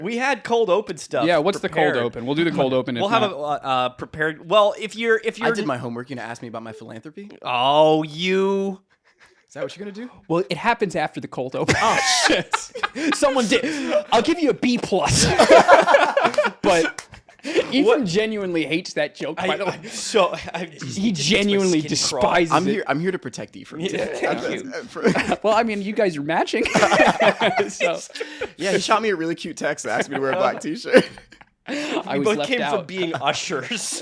We had cold open stuff. Yeah, what's prepared. the cold open? We'll do the cold open. We'll have a prepared. Well, if you're. I did my homework. You gonna ask me about my philanthropy? Oh, you. Is that what you're gonna do? Well, it happens after the cold open. Oh shit! Someone did. I'll give you a B+. But Ethan genuinely hates that joke. By the way, he genuinely despises it. I'm here to protect you from it. Thank you. Well, I mean, you guys are matching. So Yeah, he shot me a really cute text that asked me to wear a black T-shirt. I We was both left came out. from being ushers.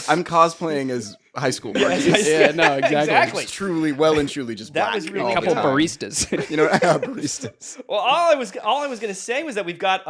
I'm cosplaying as high school Marquis. Yeah, no, exactly. Exactly. It's truly, well and truly just That black. was really all A the couple time. baristas. You know, baristas. Well, all I was gonna say was that we've got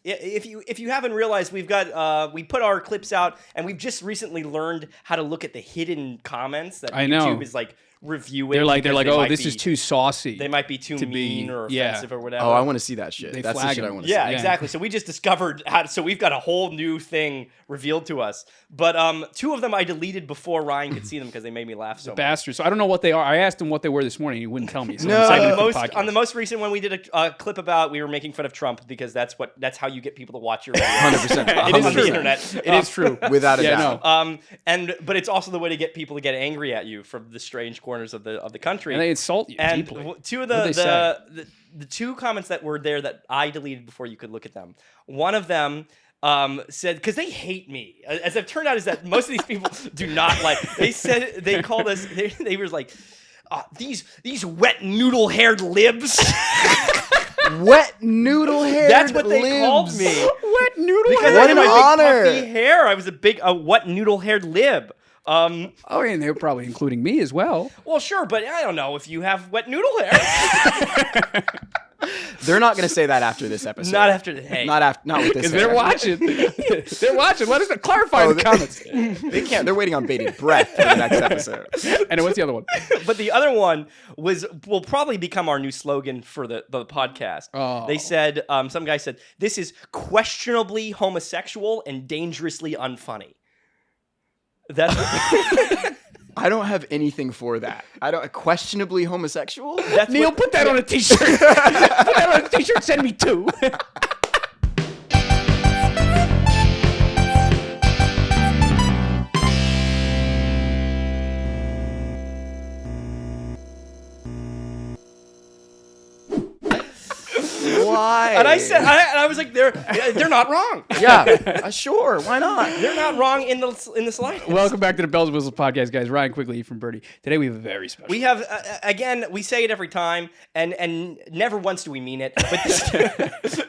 if you haven't realized, we've got we put our clips out, and we've just recently learned how to look at the hidden comments that I know. YouTube is like reviewing. They're like, because they oh, might this be- is too saucy. They might be too to be- mean or yeah. offensive or whatever. Oh, I want to see that shit. They That's the flag shit I him. want to see. Yeah, Yeah. exactly. So we just discovered so we've got a whole new thing revealed to us. But two of them I deleted before Ryan could see them because they made me laugh so much. Bastards. So I don't know what they are. I asked him what they were this morning. He wouldn't tell me. So No. I'm saving it for the On the podcast. most recent one, we did a clip about we were making fun of Trump because that's how you get people to watch your video 100%. It is on true. the internet. It is true. Without a Yeah, doubt. no. But it's also the way to get people to get angry at you from the strange corners of the country. And they insult you And deeply. two of What'd they say? the two comments that were there that I deleted before you could look at them. One of them said, because they hate me. As it turned out, is that most of these people do not like. They called us. They were like, these wet noodle haired libs. Wet noodle hair. That's what they called me. Wet noodle Because hair. I What had an my honor. big puffy hair. I was a wet noodle haired lib. Oh, and they were probably including me as well. Well, sure, but I don't know if you have wet noodle hair. They're not going to say that after this episode. Not after the hey. Not with this. Because they're hair. watching. They're watching. Let us clarify in the comments. They can't. They're waiting on bated breath for the next episode. And what's the other one? But the other one will probably become our new slogan for the podcast. Oh. They said, some guy said, this is questionably homosexual and dangerously unfunny. That's I don't have anything for that. I don't. Questionably homosexual. that's Neil, what, put that on a t-shirt. Put that on a t-shirt. Send me 2. Why? and I said, I was like, they're not wrong. yeah, sure. Why not? They're not wrong in the slightest. Welcome back to the Bells and Whistles podcast, guys. Ryan Quigley from Birdie. Today we have a very special. We have again. We say it every time, and never once do we mean it. But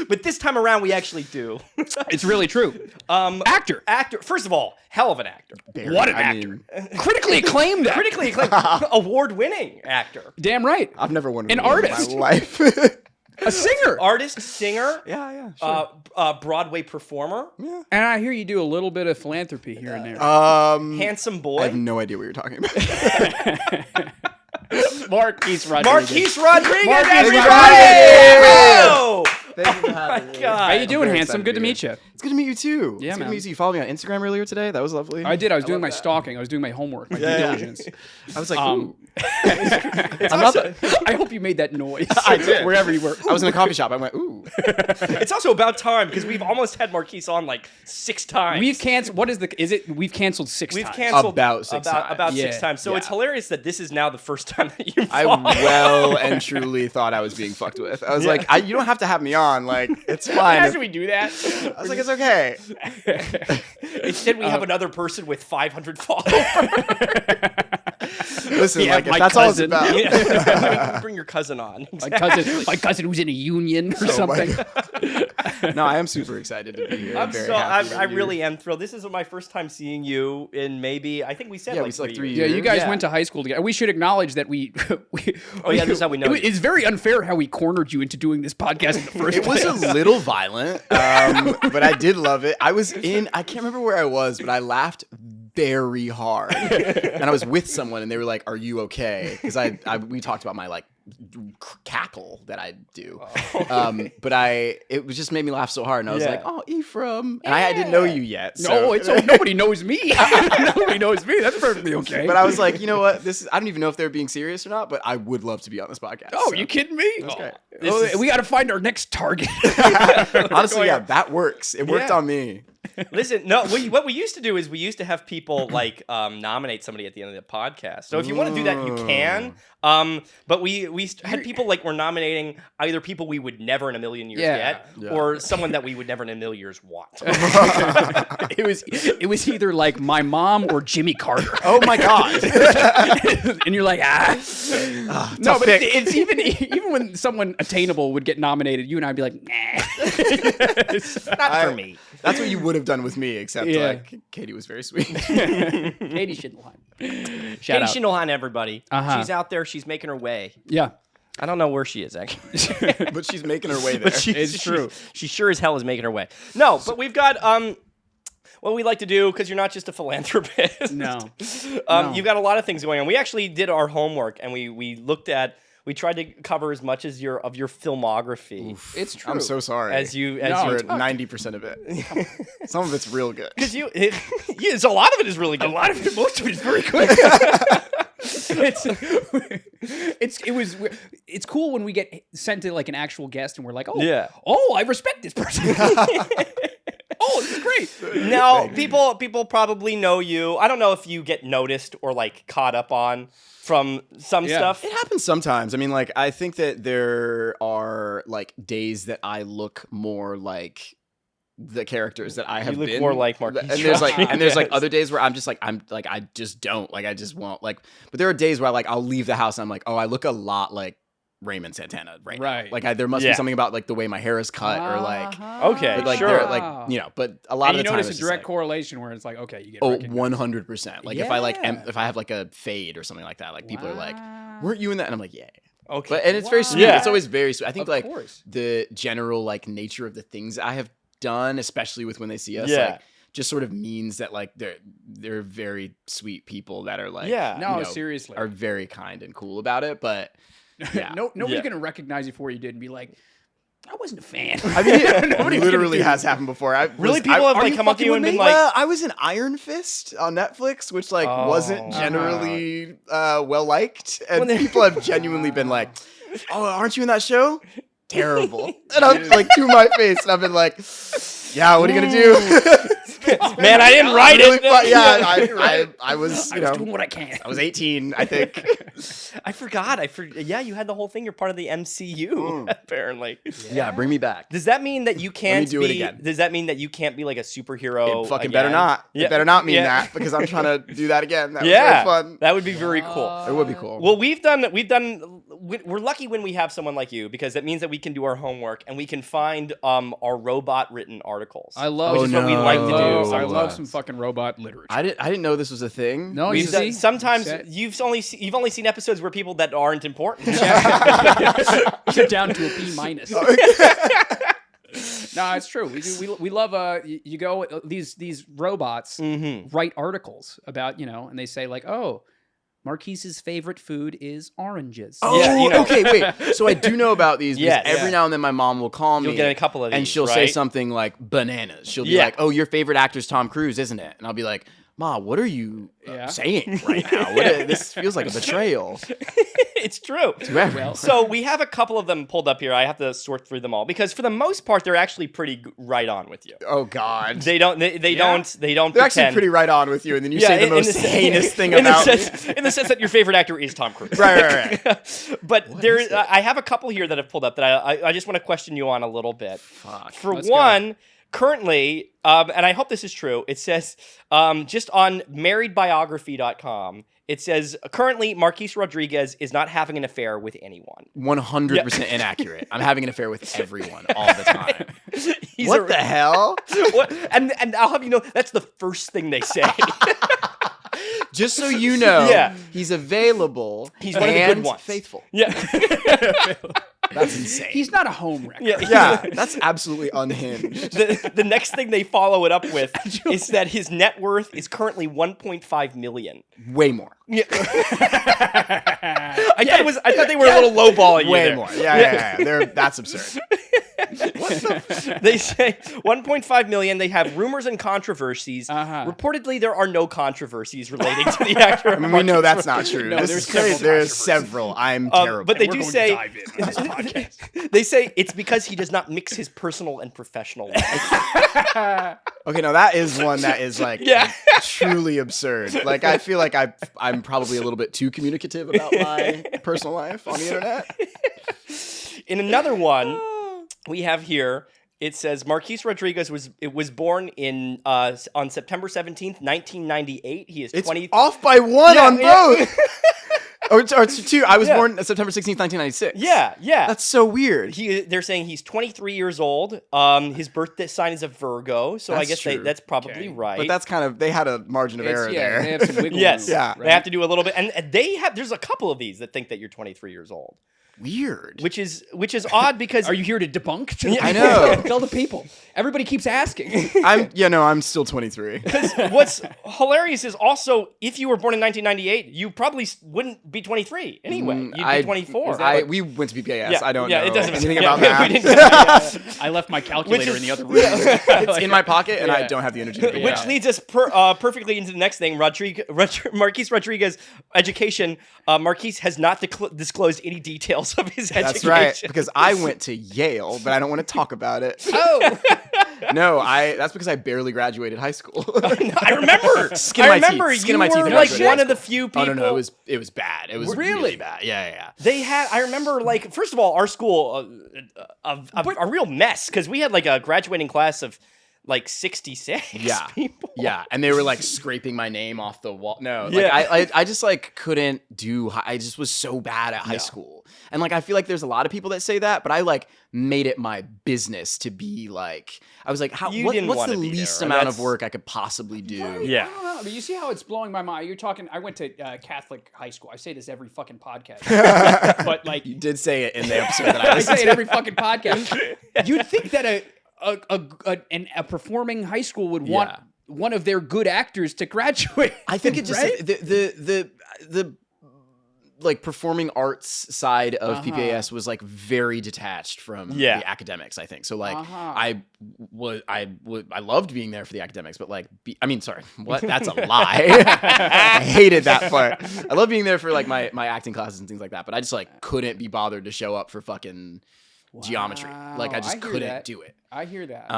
but this time around, we actually do. It's really true. Actor. First of all, hell of an actor. What an actor. Critically acclaimed actor. Critically acclaimed, award-winning actor. Damn right. I've never won An award in artist. my life. A singer. Artist, singer, yeah, sure. Broadway performer, And I hear you do a little bit of philanthropy here and there. handsome I have boy. no idea what you're talking about. Marquis Rodriguez. Marquis Rodriguez, Marquis everybody! Rodriguez! Oh! Thank you for having me. God. How you doing, very handsome? excited Good to be meet here. you. It's good to meet you too. Yeah, it's good to man. meet you. You followed me on Instagram earlier today. That was lovely. I did. I was doing my love that. stalking. I was doing my homework, my due Yeah. diligence. I was like, Um, ooh. I'm not the- I hope you made that noise. I did. Wherever you were. I was in a coffee shop. I went, ooh. It's also about time because we've almost had Marquis on like 6 times. We've canceled. What is the? Is it? We've canceled 6 We've times. canceled About six times. About Yeah. 6 times. So Yeah. it's hilarious that this is now the first time that you've I on. well and truly thought I was being fucked with. I was like, you don't have to have me on. Like, it's fine. How should we do that? I was like, it's okay. Instead, we have another person with 500 followers. Listen, Yeah, like, if my that's cousin. all it's about. Bring your cousin on. My cousin who's in a union or something. No, I am super excited to be here. I'm very so happy I that you- really am thrilled. This is my first time seeing you in maybe I think we said Yeah, like we said like 3 years. Yeah, you guys Yeah. went to high school together. We should acknowledge that we. Oh, yeah, this is how we know you. It's very unfair how we cornered you into doing this podcast in the first It was place. a little violent, but I did love it. I can't remember where I was, but I laughed very hard. And I was with someone and they were like, are you okay? Because we talked about my like cackle that I do. Oh. But it was just made me laugh so hard, and I was Yeah. like, "Oh, Ephraim," and I didn't know you yet. No, So. nobody knows me. Nobody knows me. That's perfectly okay. But I was like, you know what? I don't even know if they're being serious or not, but I would love to be on this podcast. Oh, so. you kidding me? That's great. We got to find our next target. Honestly, yeah, that works. It worked Yeah. on me. Listen, no, what we used to do is we used to have people like nominate somebody at the end of the podcast. So if you want to do that, you can. But we had people like were nominating either people we would never in a million years get, or someone that we would never in a million years want. It was either like my mom or Jimmy Carter. Oh my god! And you're like, no, but pick. it's even when someone attainable would get nominated, you and I'd be like, nah. Not for me. That's what you would have done with me, except Yeah. like Katie was very sweet. Katie Schindelheim. Shout Katie out. Schindelheim, everybody. Uh-huh. She's out there. She's making her way. Yeah. I don't know where she is actually. But she's making her way there. But It's true. She sure as hell is making her way. No, but we've got what we like to do, because you're not just a philanthropist. No. You've got a lot of things going on. We actually did our homework, and we tried to cover as much as your filmography. Oof. It's true. I'm so sorry. As you for 90% of it. Some of it's real good. because it's a lot of it is really good. Most of it is very quick. It's cool when we get sent to like an actual guest and we're like, oh, I respect this person. Oh, this is great. Now, people probably know you. I don't know if you get noticed or like caught up on from some stuff. It happens sometimes. I mean, like, I think that there are like days that I look more like the characters that I have You look been. more like Marquis And there's Rodriguez. like other days where I just don't. Like, I just won't. Like, but there are days where I'll leave the house and I'm like, oh, I look a lot like Raymond Santana right now. Like, there must be something about like the way my hair is cut or like Okay, like sure. they're like, you know, but a lot And of you the time notice it's a just direct like, correlation where it's like, okay, you get oh, recognized. 100%. Like if I have like a fade or something like that, like people are like, weren't you in that? And I'm like, yeah. Okay. But and it's very sweet. Yeah. It's always very sweet. I think Of like course. the general like nature of the things I have done, especially with when they see us, Yeah. like just sort of means that like they're very sweet people that are like Yeah. No, you know, seriously. are very kind and cool about it. But yeah. Nobody's gonna recognize you for what you did and be like, I wasn't a fan. I mean, it Nobody's literally gonna do has happened before. Really? People have like come up to you and been like, well, I was in Iron Fist on Netflix, which like wasn't generally well liked, and people have genuinely been like, "Oh, aren't you in that show? Terrible." And I'm like to my face, and I've been like, "Yeah, what are you gonna do?" man, I didn't write Really it. fun. Yeah, I was, I was doing what I can. I was 18, I think. I forgot. Yeah, you had the whole thing. You're part of the MCU, apparently. Yeah, bring me back. Does that mean that you can't do it again. Does that mean that you can't be like a superhero? It fucking again? better not. Yeah. It better not mean Yeah. that because I'm trying to do that again. That was Yeah, very fun. that would be very cool. It would be cool. Well, we're lucky when we have someone like you because that means that we can do our homework and we can find our robot written articles. I love which is what we like to do. I love some fucking robot literature. I didn't know this was a thing. No, you see? Sometimes you've only seen episodes where people that aren't important. You're down to a B minus. No, it's true. We love you go these robots write articles about, and they say like, oh, Marquis's favorite food is oranges. Oh, Yeah, okay, wait. So I do know about these because Yes. every now and then my mom will call me. You'll get a couple of and these, she'll say right? something like bananas. She'll be Yeah. like, "Oh, your favorite actor's Tom Cruise, isn't it?" And I'll be like, "Ma, what are you saying right now? This feels like a betrayal." It's true. Well, So we have a couple of them pulled up here. I have to sort through them all because for the most part they're actually pretty right on with you. oh God, They don't. They don't. They don't. they're pretend. actually pretty right on with you, and then you say the most heinous thing about me. in the sense that your favorite actor is Tom Cruise. Right. But I have a couple here that have pulled up that I just want to question you on a little bit. Fuck. For Let's one, currently, and I hope this is true, it says just on marriedbiography.com, it says currently Marquis Rodriguez is not having an affair with anyone. 100% inaccurate. I'm having an affair with everyone all the time. He's What the hell? What? And I'll have you know that's the first thing they say. Just so you know, Yeah. he's available. He's one of the good ones. Faithful. Yeah. That's insane. He's not a home wrecker. Yeah, that's absolutely unhinged. The next thing they follow it up with is that his net worth is currently 1.5 million. Way more. Yeah. I thought they were a little lowballing you Way there. more. Yeah. That's absurd. They say 1.5 million. They have rumors and controversies. Reportedly, there are no controversies relating to the actor. I mean, we know that's not true. No, There's several. I'm terrible. But they We're do going say to dive in on this podcast. they say it's because he does not mix his personal and professional life. Okay, no, that is one that is like Yeah. truly absurd. Like, I feel like I'm probably a little bit too communicative about my personal life on the internet. In another one we have here, it says Marquis Rodriguez was born in on September 17th, 1998. He is It's 20. off by one Yeah, on yeah. both. or two. I was born September 16th, 1996. Yeah. That's so weird. They're saying he's 23 years old. His birthday sign is a Virgo, so I That's guess true. that's probably Okay. right. But that's kind of, they had a margin of error there. They have some wiggle yes, room. Yeah. they have to do a little bit, and there's a couple of these that think that you're 23 years old, Weird. which is odd because Are you here to debunk? I know. Tell the people. Everybody keeps asking. I'm still 23. what's hilarious is also if you were born in 1998, you probably wouldn't be 23 anyway. You'd be 24. We went to PPAS. Yeah, I don't yeah, know it doesn't anything yeah, about we that. didn't- I left my calculator in the other room. It's in my pocket, and I Yeah. don't have the energy to do Which that. leads us perfectly into the next thing. Marquis Rodriguez education. Marquis has not disclosed any details of his education. That's right, because I went to Yale, but I don't want to talk about it. Oh, No, that's because I barely graduated high school. I remember. Skin of my teeth. you Skin of my teeth were and like graduated one high of the school. few people. Oh no, it was bad. It was really bad. Yeah. They had. I remember, like, first of all, our school a real mess because we had like a graduating class of like 66 Yeah. people. Yeah, and they were like scraping my name off the wall. No, Yeah. like I just like couldn't do. I just was so bad at high school, and like I feel like there's a lot of people that say that, but I like made it my business to be like. I was like, didn't what's wanna the be least there, and amount of that's- work I could possibly do? Yeah. I don't know. But you see how it's blowing my mind. You're talking. I went to Catholic high school. I say this every fucking podcast. But like, You did say it in the episode that I I listened say it to. every fucking podcast. You'd think that a performing high school would want Yeah. one of their good actors to graduate. I think it just right? the like performing arts side of Uh-huh. PPAS was like very detached from the academics. I think so. Like I loved being there for the academics, but like sorry, what? That's a lie. I hated that part. I love being there for like my acting classes and things like that, but I just like couldn't be bothered to show up for fucking geometry. Like I Wow, just I hear couldn't that. do it. I hear that.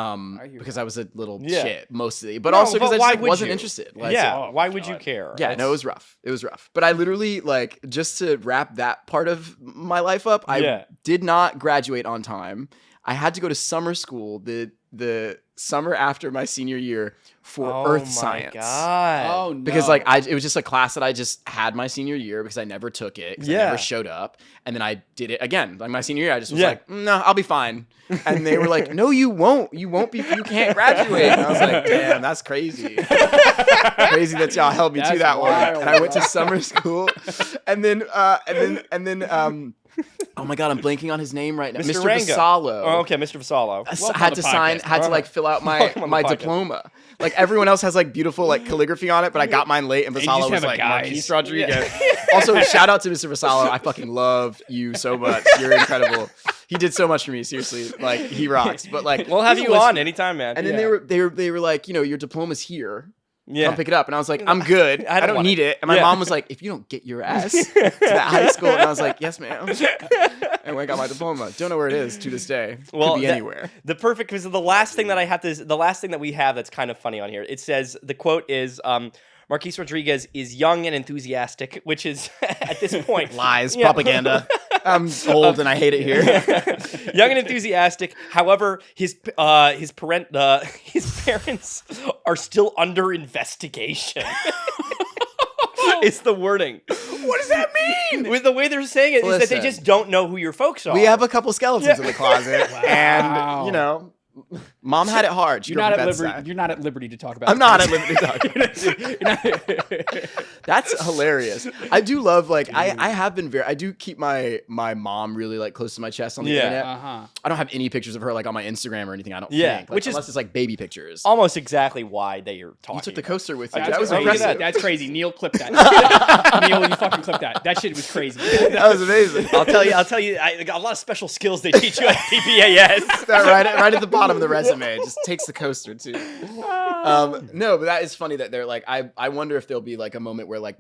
Because I was a little Yeah. shit mostly, but No, also because but I just why like, would wasn't you? interested. Like, Yeah. Oh, Why would you God. care? Yeah, no, it was rough. It was rough. But I literally, like, just to wrap that part of my life up, I did not graduate on time. I had to go to summer school the summer after my senior year for earth science. God. Oh no! Because like it was just a class that I just had my senior year because I never took it because I never showed up, and then I did it again. Like my senior year, I just was like, no, I'll be fine. And they were like, no, you won't. You won't be. You can't graduate. And I was like, damn, that's crazy. Crazy that y'all held me to That's that wild, one. And I went to summer school, and then oh my god, I'm blanking on his name right now. Mr. Mr. Rango. Vassallo. Oh, okay, Mr. Vassallo. Welcome Had to to the sign, podcast. had to like fill out Welcome on the my podcast. diploma. Like everyone else has like beautiful like calligraphy on it, but I got mine late, and you just Vassallo have was a like guise. Marquis Rodriguez. Also, shout out to Mr. Vassallo. I fucking love you so much. You're incredible. He did so much for me. Seriously, like he rocks. But like We'll have he's a you on listener. anytime, man. And then they were like, your diploma's here. yeah. Come pick it up. And I was like, I'm good. I I don't don't want need it. it. And my Yeah. mom was like, if you don't get your ass to that high school, and I was like, yes, ma'am. And when I got my diploma, don't know where it is to this day. Well, Could be that- anywhere. The perfect because the last thing that I have the last thing that we have that's kind of funny on here. It says the quote is Marquis Rodriguez is young and enthusiastic, which is at this point Lies, Yeah. propaganda. I'm old and I hate it here. young and enthusiastic. However, his parents are still under investigation. It's the wording. What does that mean? With the way they're saying it is that they Listen. just don't know who your folks are. We have a couple skeletons in the closet, Wow. and Mom had it hard. She You're not drove at bedside. liberty. You're not at liberty to talk about. I'm not at liberty to talk. That's hilarious. I do love like I have been I do keep my mom really like close to my chest on the internet. I don't have any pictures of her like on my Instagram or anything. I don't think. Like, which is unless it's like baby pictures. almost exactly why they are talking. You took the about. coaster with you. That's That was crazy. impressive. That's crazy. Neil clipped that. Neil, you fucking clipped that. That shit was crazy. That was amazing. I'll tell you. I got a lot of special skills they teach you at PPAS. That right at the bottom of the resume. It just takes the coaster too. No, but that is funny that they're like. I wonder if there'll be like a moment where like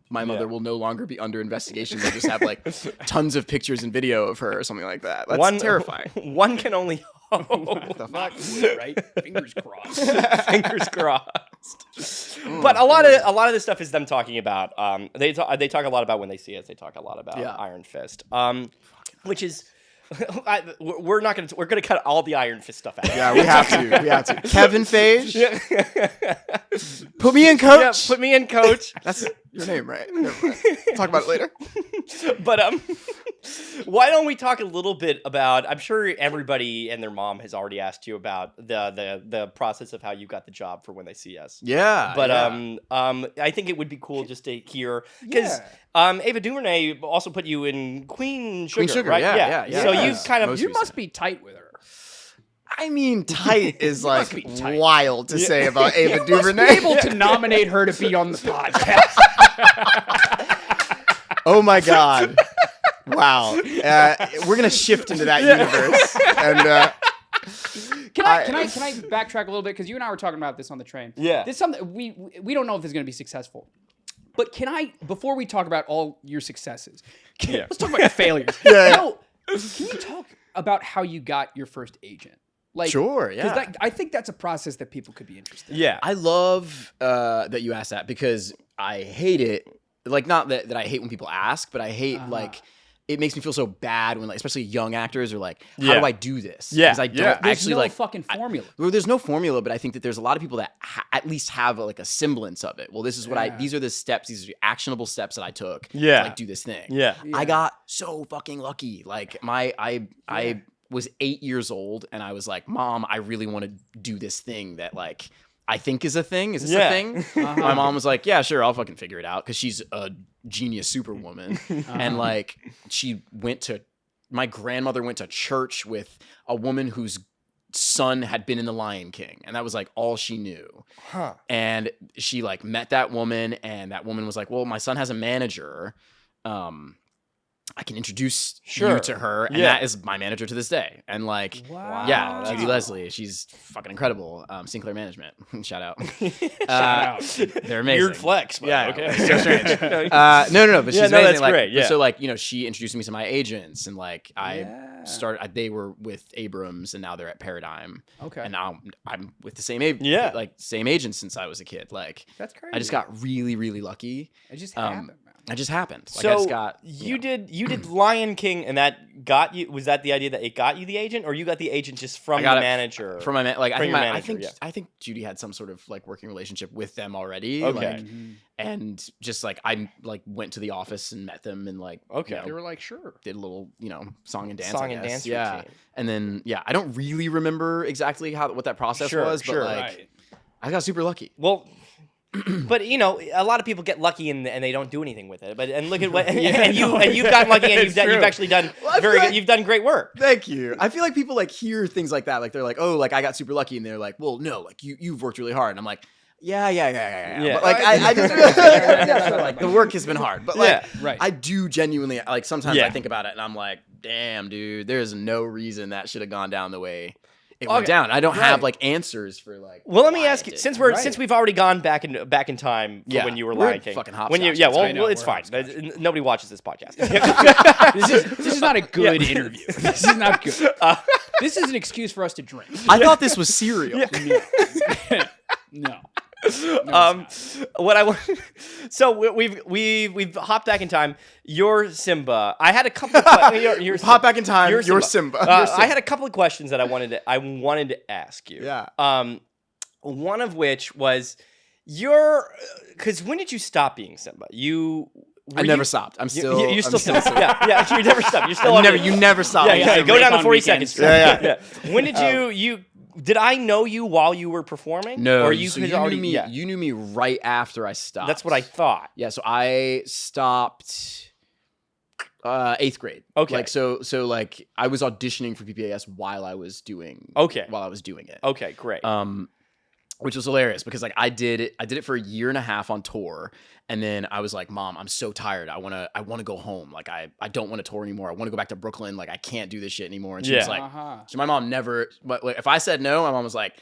my mother will no longer be under investigation. They'll just have like tons of pictures and video of her or something like that. That's terrifying. One can only hope. What the fuck? Right? Fingers crossed. Fingers crossed. But a lot of this stuff is them talking about. They talk a lot about when they see us. They talk a lot about Iron Fist. Which is. We're gonna cut all the Iron Fist stuff out. Yeah, we have to. Kevin Feige. Put me in, coach. Yeah, put me in, coach. That's your name, right? Talk about it later. But why don't we talk a little bit about? I'm sure everybody and their mom has already asked you about the process of how you got the job for When They See Us. Yeah. But I think it would be cool just to hear because Ava DuVernay also put you in Queen Sugar, right? Yeah. So you've kind of You must be tight with her. I mean, tight is like wild to say about Ava DuVernay. Be able to nominate her to be on the podcast. Oh my God. Wow. We're gonna shift into that universe. And Can I backtrack a little bit because you and I were talking about this on the train. Yeah. This is something we don't know if this is going to be successful. But before we talk about all your successes, let's talk about your failures. No, can you talk about how you got your first agent? Like, sure, yeah. Because I think that's a process that people could be interested in. Yeah. I love that you asked that because I hate it. Like, not that I hate when people ask, but I hate like it makes me feel so bad when, like, especially young actors are like, "How do I do this?" Yeah, because I don't There's actually no like fucking formula. Well, there's no formula, but I think that there's a lot of people that at least have like a semblance of it. Well, this is what these are the steps, these are the actionable steps that I took to like do this thing. Yeah. I got so fucking lucky. Like I was 8 years old and I was like, "Mom, I really want to do this thing that like I think is a thing. Is this a thing?" My mom was like, "Yeah, sure, I'll fucking figure it out," because she's a genius superwoman. And like my grandmother went to church with a woman whose son had been in The Lion King, and that was like all she knew. And she like met that woman, and that woman was like, "Well, my son has a manager. I can introduce you to her," and that is my manager to this day. And like, Judy Leslie, she's fucking incredible. Sinclair Management, shout out. Shout out. They're amazing. Weird flex, but okay. So strange. No, but she's amazing. that's like, great. Yeah. So like, she introduced me to my agents, and like they were with Abrams, and now they're at Paradigm. Okay. And now I'm with the same same agent since I was a kid. Like, that's crazy. I just got really, really lucky. It just happened, man. It just happened. Like, So I just got, you did Lion King, and that got you. Was that the idea that it got you the agent, or you got the agent just from the manager? From my like, From I think Judy had some sort of like working relationship with them already. Okay. Like, and just like I like went to the office and met them, and like They were like, sure. did a little song and dance. Song I and guess. dance Yeah. routine. And then I don't really remember exactly what that process was, but like I got super lucky. Well, but a lot of people get lucky and they don't do anything with it. But look at what and you've gotten lucky and you've actually done very good. You've done great work. Thank you. I feel like people like hear things like that, like they're like, "Oh, like I got super lucky," and they're like, "Well, no, like you've worked really hard." And I'm like, Yeah. But like I just like the work has been hard. But like I do genuinely like sometimes I think about it and I'm like, damn, dude, there's no reason that should have gone down the way it went down. I don't have like answers for like. Well, let me ask you, since we've already gone back in time for when you were Lion King. Fucking hop. Well, it's fine. Nobody watches this podcast. This is not a good interview. This is not good. This is an excuse for us to drink. I thought this was cereal. No. What I want. So we've hopped back in time. You're Simba. I had a couple of questions. Hop back in time. You're Simba. I had a couple of questions that I wanted to ask you. Yeah. One of which was because when did you stop being Simba? I never stopped. I'm still. You I'm still still. yeah. You never stop. You're still on never. it. You never stop. Yeah, go down to on 40 weekends. seconds. Yeah. When did you did I know you while you were performing? No, or you so could you already knew me. yeah. You knew me right after I stopped. That's what I thought. Yeah, so I stopped 8th grade. Okay. Like so like I was auditioning for PPAS while I was doing it. Okay, great. Which was hilarious because like I did it for a year and a half on tour, and then I was like, Mom, I'm so tired. I wanna go home. Like I don't want to tour anymore. I want to go back to Brooklyn. Like I can't do this shit anymore. And she was like, so my mom never. But if I said no, my mom was like,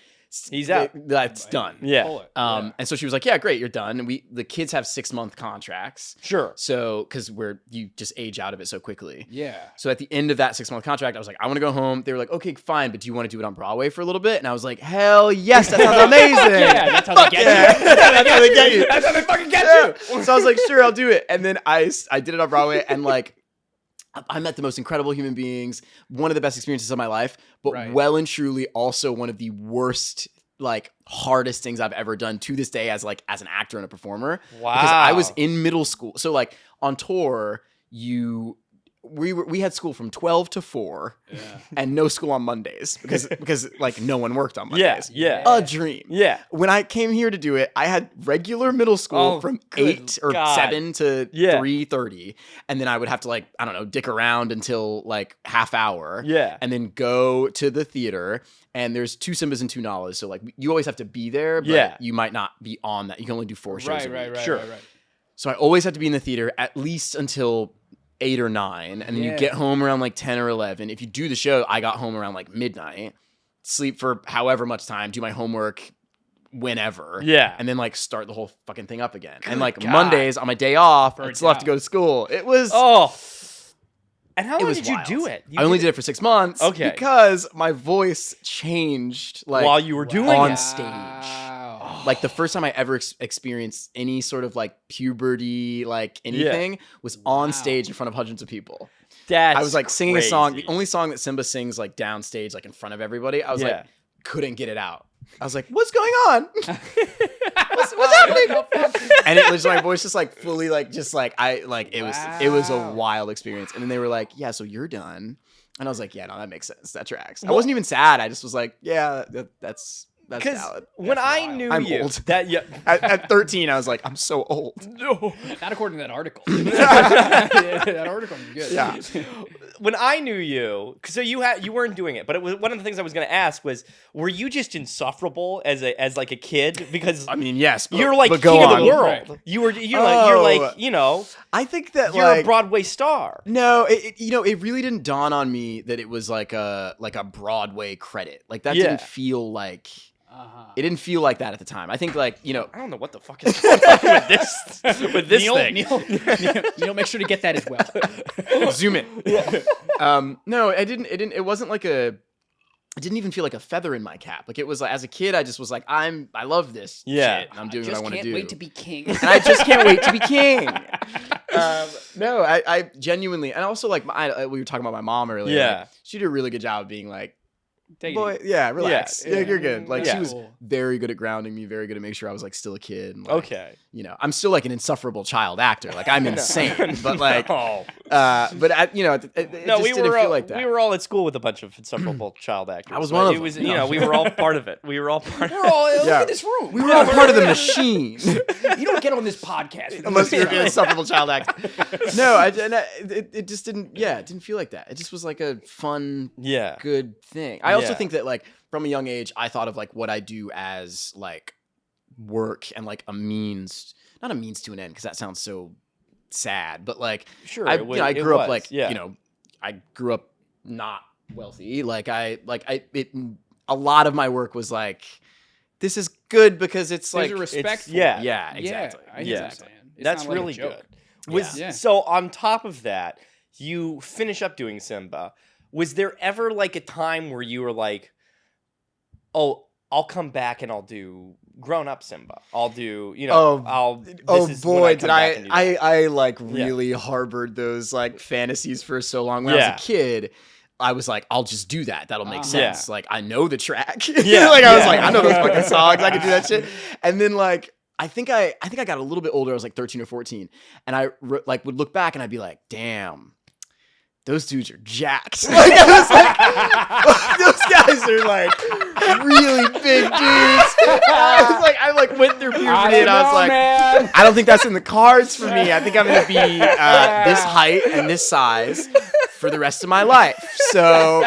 He's out. That's done. Yeah. And so she was like, yeah, great, you're done. And the kids have 6-month contracts. Sure. So, because you just age out of it so quickly. Yeah. So at the end of that 6-month contract, I was like, I want to go home. They were like, okay, fine, but do you want to do it on Broadway for a litit bit? And I was like, hell yes, that sounds amazing. Yeah, that's how they get you. That's how they get you. That's how they fucking get you. So I was like, sure, I'll do it. And then I did it on Broadway, and like, I met the most incredible human beings, one of the best experiences of my life, but well and truly also one of the worst, like, hardest things I've ever done to this day as an actor and a performer. Wow. Because I was in middle school. So like on tour, we had school from 12 to 4 and no school on Mondays because like no one worked on Mondays. Yeah. A dream. Yeah. When I came here to do it, I had regular middle school from 8 or 7 to 3:30, and then I would have to like, I don't know, dick around until like half hour. Yeah. And then go to the theater, and there's 2 Simbas and 2 Nalas, so like you always have to be there, but you might not be on that. You can only do 4 shows a week. Sure. So I always have to be in the theater at least until 8 or 9, and then you get home around like 10 or 11. If you do the show, I got home around like midnight, sleep for however much time, do my homework whenever, and then like start the whole fucking thing up again. And like Mondays on my day off, I still have to go to school. It was And how long did you do it? I only did it for 6 months, because my voice changed like while you were doing on it stage. Like the first time I ever experienced any sort of like puberty, like anything, was on stage in front of hundreds of people. I was like singing a song, the only song that Simba sings like downstage, like in front of everybody. I was like, couldn't get it out. I was like, what's going on? what's happening? And it was my voice just like fully like it was a wild experience. And then they were like, yeah, so you're done. And I was like, yeah, no, that makes sense. That tracks. I wasn't even sad. I just was like, yeah, that's valid. When I knew I'm you, old. at 13, I was like, I'm so old. No. Not according to that article. That article was good. Yeah. When I knew you, so you weren't doing it, but it was one of the things I was going to ask was, were you just insufferable as like a kid? Because I mean, yes, you're like go king on. of the world. Right. You're like, you know. I think that you're a Broadway star. No, it really didn't dawn on me that it was like a Broadway credit. Like that didn't feel like. It didn't feel like that at the time. I think like, I don't know what the fuck is going on with this thing. Neil, make sure to get that as well. Zoom in. No, it wasn't like it didn't even feel like a feather in my cap. Like it was like, as a kid, I just was like, I love this shit. And I'm doing what I want to do. I just can't wait to be king. And I just can't wait to be king. No, I genuinely, and also like we were talking about my mom earlier. Yeah. Like, she did a really good job of being like, Boy, relax. Yeah, you're good. Like Yeah. she was very good at grounding me, very good at making sure I was like still a kid. And, like, Okay. I'm still like an insufferable child actor. Like I'm insane, but like, No. but it just didn't feel like that. We were all at school with a bunch of insufferable child actors. I was one of them. It was, we were all part of it. We were all part of it. Look at this room. We were all part of the machine. You don't get on this podcast Unless you're an insufferable child actor. No, it just didn't. Yeah, it didn't feel like that. It just was like a fun, good thing. I also think that like from a young age, I thought of like what I do as like work and like not a means to an end because that sounds so sad, but like I grew up like I grew up not wealthy. Like a lot of my work was like, this is good because it's There's like a respect. yeah, exactly. I get what you're saying. It's That's not like a really joke. good. So on top of that, you finish up doing Simba. Was there ever like a time where you were like, oh, I'll come back and I'll do grown up Simba. I'll do, did I like really harbored those like fantasies for so long. When I was a kid, I was like, I'll just do that. That'll make sense. Like I know the track. I was like, I know those fucking songs. I can do that shit. And then like I think I got a little bit older. I was like 13 or 14, and I like would look back and I'd be like, damn. Those dudes are jacked. Like, I was like, those guys are like really big dudes. I went through puberty and I was like, man. I don't think that's in the cards for me. I think I'm gonna be this height and this size for the rest of my life. So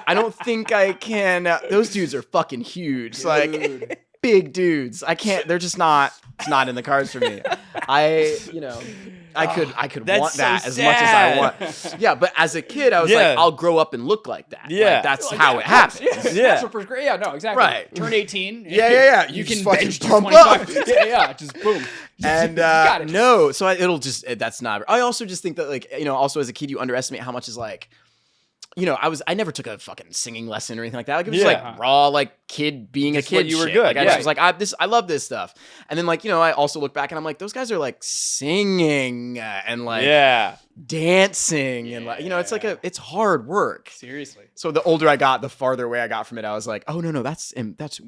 I don't think I can. Those dudes are fucking huge. Like big dudes. I can't. They're just not. It's not in the cards for me. I could want that as much as I want. Yeah, but as a kid, I was like, I'll grow up and look like that. Yeah. Like, that's how it happens. Yeah. Yeah, no, exactly. Right. Turn 18. Yeah. You can fucking bench pump 225. Yeah, just boom. And got it. no, so it'll just, that's not, I also just think that, like, also as a kid, you underestimate how much is like, I never took a fucking singing lesson or anything like that. Like, it was just like raw, like kid being just a kid. You were shit. good. Like, I just was like, I love this stuff. And then like, I also look back and I'm like, those guys are like singing and like dancing and like, it's like it's hard work. Seriously. So the older I got, the farther away I got from it. I was like, oh no, that's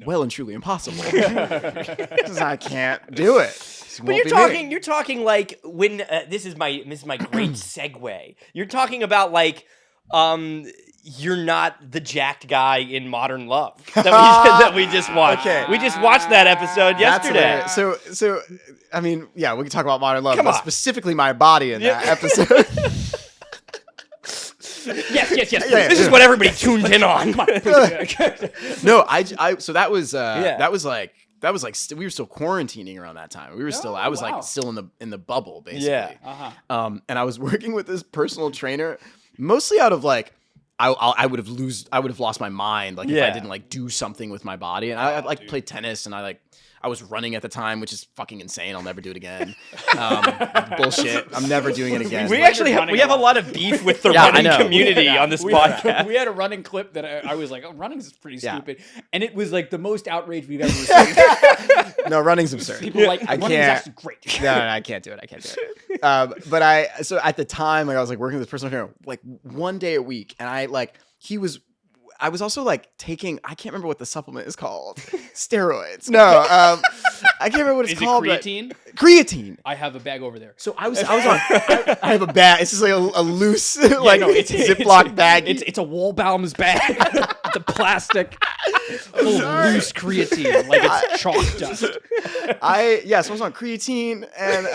well and truly impossible. Because I can't do it. But you're talking like when this is my great segue. You're talking about like you're not the jacked guy in Modern Love that we just watched. Okay. We just watched that episode yesterday. So I mean, yeah, we can talk about Modern Love, but specifically my body in that episode. Yes. This is what everybody tuned in on. No, so that was like we were still quarantining around that time. We were still I was like still in the bubble basically. Yeah. And I was working with this personal trainer mostly out of like I would have lost my mind like if I didn't like do something with my body. And I like played tennis and I was running at the time, which is fucking insane. I'll never do it again. Bullshit. I'm never doing it again. We have a lot of beef with the running community on this podcast. We had a running clip that I was like, oh, running's pretty stupid. And it was like the most outrage we've ever received. No, running's absurd. People like, running's actually great. No, I can't do it. But so at the time, like I was like working with this personal trainer like one day a week. And I was also like taking, I can't remember what the supplement is called. Steroids. No, I can't remember what it's called. Creatine? Creatine. I have a bag over there. So I was on, I have a bag. It's just like a loose, Ziploc bag. It's a Wallbaum's bag. It's a plastic full of loose creatine. Like it's chalk dust. So I was on creatine and,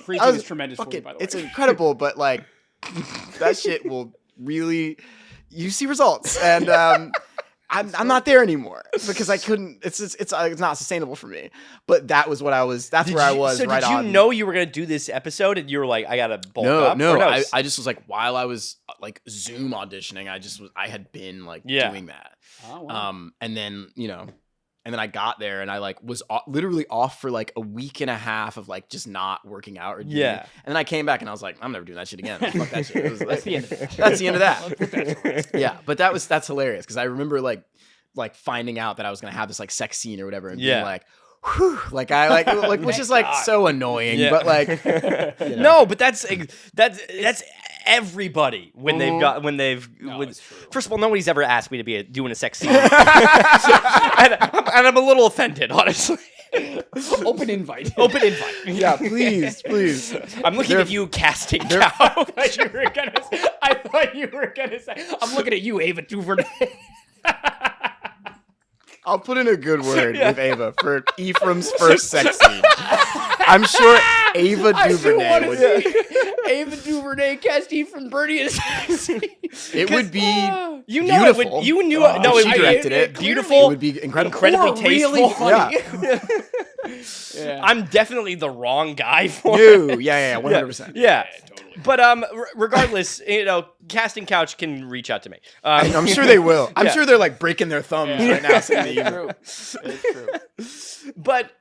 creatine is tremendous for you, by the way. It's incredible, but like that shit will really, you see results, and I'm not there anymore because I couldn't. It's not sustainable for me. But that was what I was. That's where I was. So right did you on. know you were gonna do this episode, and you were like, I gotta bulk up? No. I just was like, while I was like Zoom auditioning, I had been like doing that. Oh, wow. And then and then I got there and I like was literally off for like a week and a half of like just not working out or doing it. And then I came back and I was like, I'm never doing that shit again. Fuck that shit. It was, like, that's the end of that. Yeah, but that's hilarious because I remember like finding out that I was gonna have this like sex scene or whatever and being like, whew, like I like which is like so annoying, but like no, but that's everybody when first of all, nobody's ever asked me to be doing a sex scene, and I'm a little offended, honestly. Open invite. Yeah, please. I'm looking at you, casting couch. I thought you were gonna say. I'm looking at you, Ava DuVernay. I'll put in a good word with Ava for Ephraim's first sex scene. I'm sure Ava DuVernay would. Ava DuVernay cast Ephraim Bernie as sex scene. It would be beautiful. She directed it. Beautiful. It would be incredibly tasteful. Really funny. Yeah. I'm definitely the wrong guy for you. Yeah, 100%. Yeah. Totally. But regardless, casting couch can reach out to me. I'm sure they will. I'm sure they're like breaking their thumbs right now. It's true. But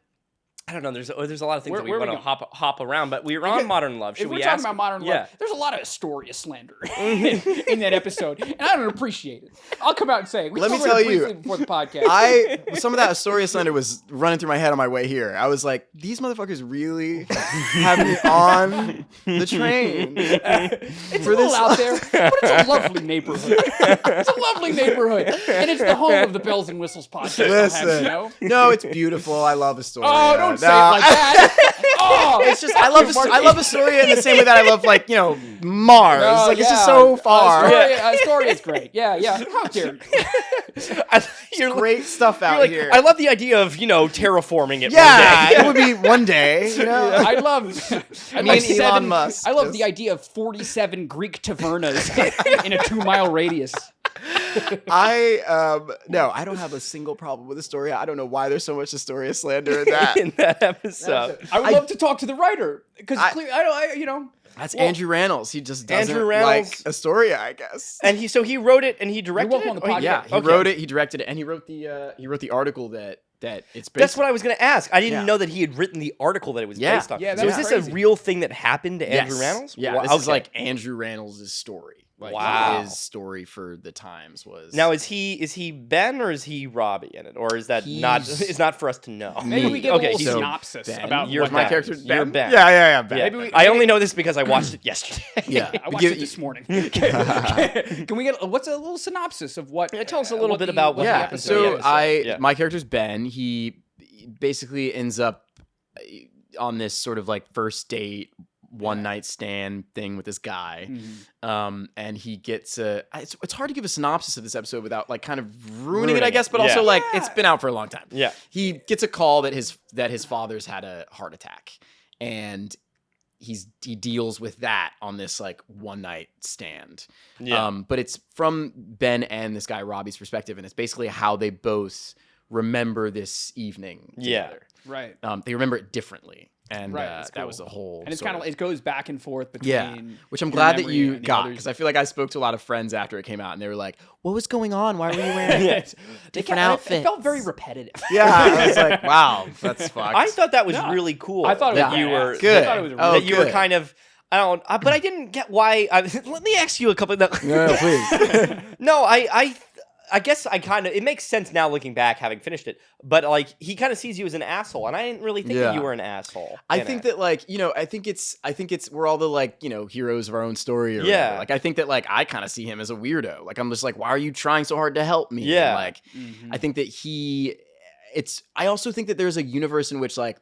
I don't know. There's a lot of things that we want to hop around, but we're on Modern Love. Should if we're we talking about Modern Love, there's a lot of Astoria slander in that episode, and I don't appreciate it. I'll come out and say, let me tell you, before the podcast, some of that Astoria slander was running through my head on my way here. I was like, these motherfuckers really have me on the train. It's a little out there, but it's a lovely neighborhood. It's a lovely neighborhood, and it's the home of the Bells and Whistles podcast. Listen, no, it's beautiful. I love Astoria. Oh, don't say it like that. Oh, It's just I love Astoria in the same way that I love Mars. No, It's just so far. Astoria is great. Yeah. How dare you? You're Great stuff out like, here. I love the idea of terraforming it. yeah, one day. it would be one day. I love Me and Elon Musk. I love just- the idea of 47 Greek tavernas in a 2-mile radius. I don't have a single problem with Astoria. I don't know why there's so much Astoria slander in that. in that episode. I would love to talk to the writer because That's Andrew Reynolds. He just doesn't Andrew Reynolds. like Astoria, I guess. And he wrote it and he directed welcome it. on the Oh, podcast. Yeah, he okay. wrote it, he directed it, and he wrote the article that it's based. That's what I was going to ask. I didn't Yeah. know that he had written the article that it was Yeah. based on. Yeah, so is that's this crazy. a real thing that happened to Andrew Reynolds? Yeah, Wow, this is okay. like Andrew Reynolds' story. Like Wow. his story for the Times was. Now is he Ben or is he Robbie in it, or is that not? He's- It's not for us to know. Maybe we get Okay, a little so synopsis Ben, about you're what my Ben. character You're Ben. Ben. Yeah, Ben. Yeah. Maybe we- I only know this because I watched it yesterday. Yeah. I watched it this morning. Can we get what's a little synopsis of what? Yeah, tell us a little what bit the- about what the Yeah. happens episode in So the is. Yeah. my character's Ben. He basically ends up on this sort of like first date, one night stand thing with this guy. Mhm. And he gets it's hard to give a synopsis of this episode without like kind of ruining Ruining it, I it. guess, but Yeah. also like it's been out for a long time. Yeah. He gets a call that his father's had a heart attack, and he deals with that on this like one night stand. Yeah. But it's from Ben and this guy Robbie's perspective, and it's basically how they both remember this evening Yeah. together. Right. They remember it differently, and Right, that's that was cool. the whole. And it's sort kind of it goes back and forth between. yeah, which I'm your glad that memory you and the got, others. because I feel like I spoke to a lot of friends after it came out, and they were like, "What was going on? Why were you wearing different outfits?" It felt very repetitive. Yeah, I was like, "Wow, that's fucked." I thought that was No. really cool. I thought it that was you badass. were Good. I thought it was Oh, that you were good. kind of. I don't. But I didn't get why. Let me ask you a couple. No, please. No, I guess I kind of. It makes sense now looking back, having finished it. But like, he kind of sees you as an asshole, and I didn't really think that Yeah. you were an asshole. I in think it. that like I think it's we're all the like heroes of our own story. Or Yeah. whatever. Like I think that like I kind of see him as a weirdo. Like I'm just like, why are you trying so hard to help me? Yeah. And, like I think that I also think that there's a universe in which like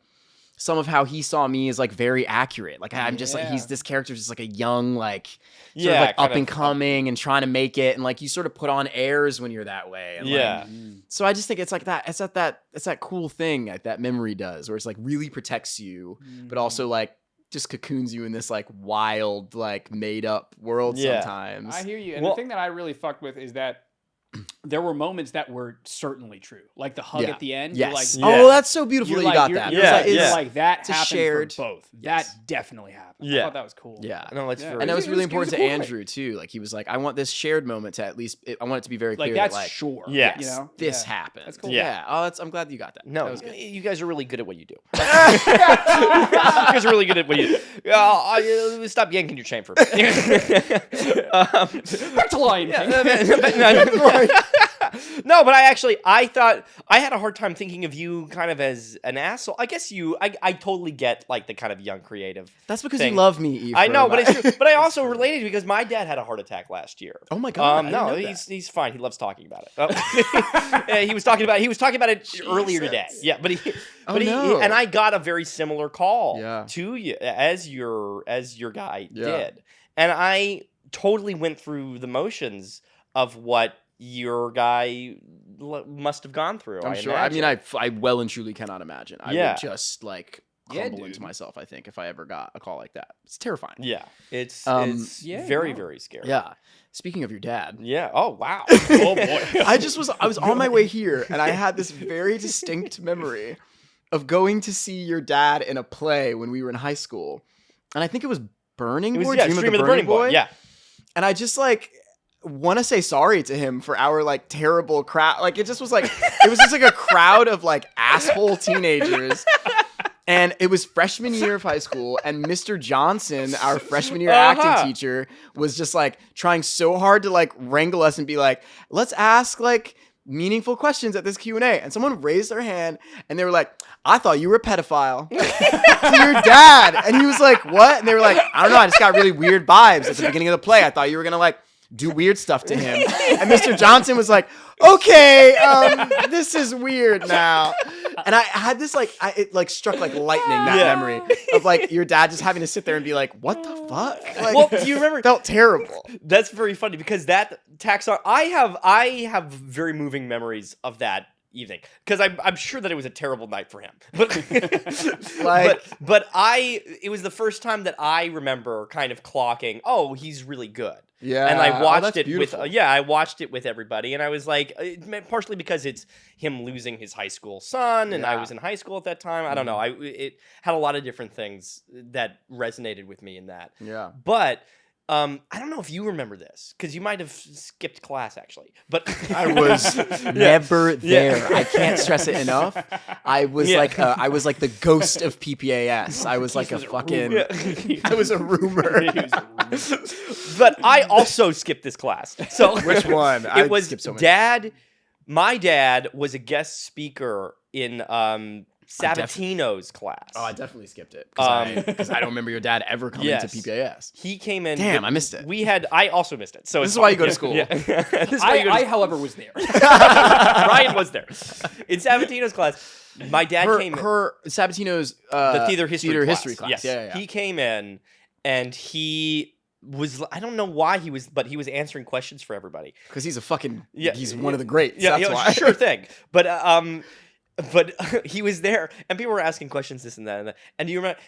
some of how he saw me is like very accurate. Like I'm just like Yeah. this character's just like a young like sort Yeah, of like kind up and of, coming and trying to make it, and like you sort of put on airs when you're that way. And, like, Yeah. so I just think it's like that. It's that cool thing that memory does, where it's like really protects you, but also like just cocoons you in this like wild, like made up world Yeah. sometimes. I hear you. And Well- the thing that I really fucked with is that there were moments that were certainly true. Like the hug Yeah. at the end. Yes. You're like, Yeah. Oh, that's so beautiful you're that you like, got you're, that. You're Yeah, like, yeah. you're like, that It's a happened shared- for both. Yes. That definitely happened. Yeah. I thought that was cool. Yeah. No, it's Yeah. very. And that was It really was- it important was to a cool Andrew too. Like he was like, I want this shared moment to at least. I want it to be very Like clear that's that like sure. Yes. You know? this Yeah. happened. That's cool. Yeah. Oh, I'm glad you got that. No, that was good. you guys are really good at what you do. You guys are really good at what you do. Stop yanking your chain for a bit. Back to Lion King. No, but I thought I had a hard time thinking of you kind of as an asshole. I guess I totally get like the kind of young creative. That's because thing. you love me. Ephraim. I know, but it's true. But I also related because my dad had a heart attack last year. Oh my God, I didn't no, know that. he's fine. He loves talking about it. Yeah, he was talking about it earlier today. Yeah, but no. and I got a very similar call Yeah. to you as your guy Yeah. did, and I totally went through the motions of what your guy must have gone through. I'm sure. imagine. I mean, I well and truly cannot imagine. I Yeah. would just like Yeah, crumble dude. into myself. I think if I ever got a call like that, it's terrifying. Yeah, it's Yeah, very no. very scary. Yeah. Speaking of your dad, Yeah. Oh wow. Oh boy. I was on my way here, and I had this very distinct memory of going to see your dad in a play when we were in high school, and I think it was Burning It was Boy, Dream of the Burning Boy. Yeah. and I just like want to say sorry to him for our like terrible crowd. Like it just was like a crowd of like asshole teenagers. And it was freshman year of high school, and Mr. Johnson, our freshman year acting teacher, was just like trying so hard to like wrangle us and be like, let's ask like meaningful questions at this Q&A. And someone raised their hand and they were like, I thought you were a pedophile. To your dad. And he was like, what? And they were like, I don't know, I just got really weird vibes at the beginning of the play. I thought you were gonna like do weird stuff to him. And Mr. Johnson was like, okay, this is weird now. And I had this it like struck like lightning, that memory of like your dad just having to sit there and be like, what the fuck? Like, Well, do you remember? Felt terrible. That's very funny because that taxon. I have very moving memories of that evening because I'm sure that it was a terrible night for him. But it was the first time that I remember kind of clocking, oh, he's really good. Yeah, and I watched it beautiful. with I watched it with everybody, and I was like, partially because it's him losing his high school son, and I was in high school at that time. I don't know. It had a lot of different things that resonated with me in that. Yeah, but. I don't know if you remember this because you might have skipped class actually, but I was never there. I can't stress it enough. I was I was like the ghost of PPAS. I was like a fucking. I was a rumor. But I also skipped this class. So which one? It was so Dad. My dad was a guest speaker in Sabatino's class. Oh, I definitely skipped it because I don't remember your dad ever coming to PPAS. He came in. Damn, I missed it. I also missed it. So this is why you go to school. Yeah. I, however, was there. Ryan was there in Sabatino's class. My dad came in. Her Sabatino's the theater history class. Yes. Yeah. He came in and he was, I don't know why he was, but he was answering questions for everybody because he's a fucking he's one of the greats. Yeah, that's why. Sure thing. But he was there, and people were asking questions, this and that, and do you remember?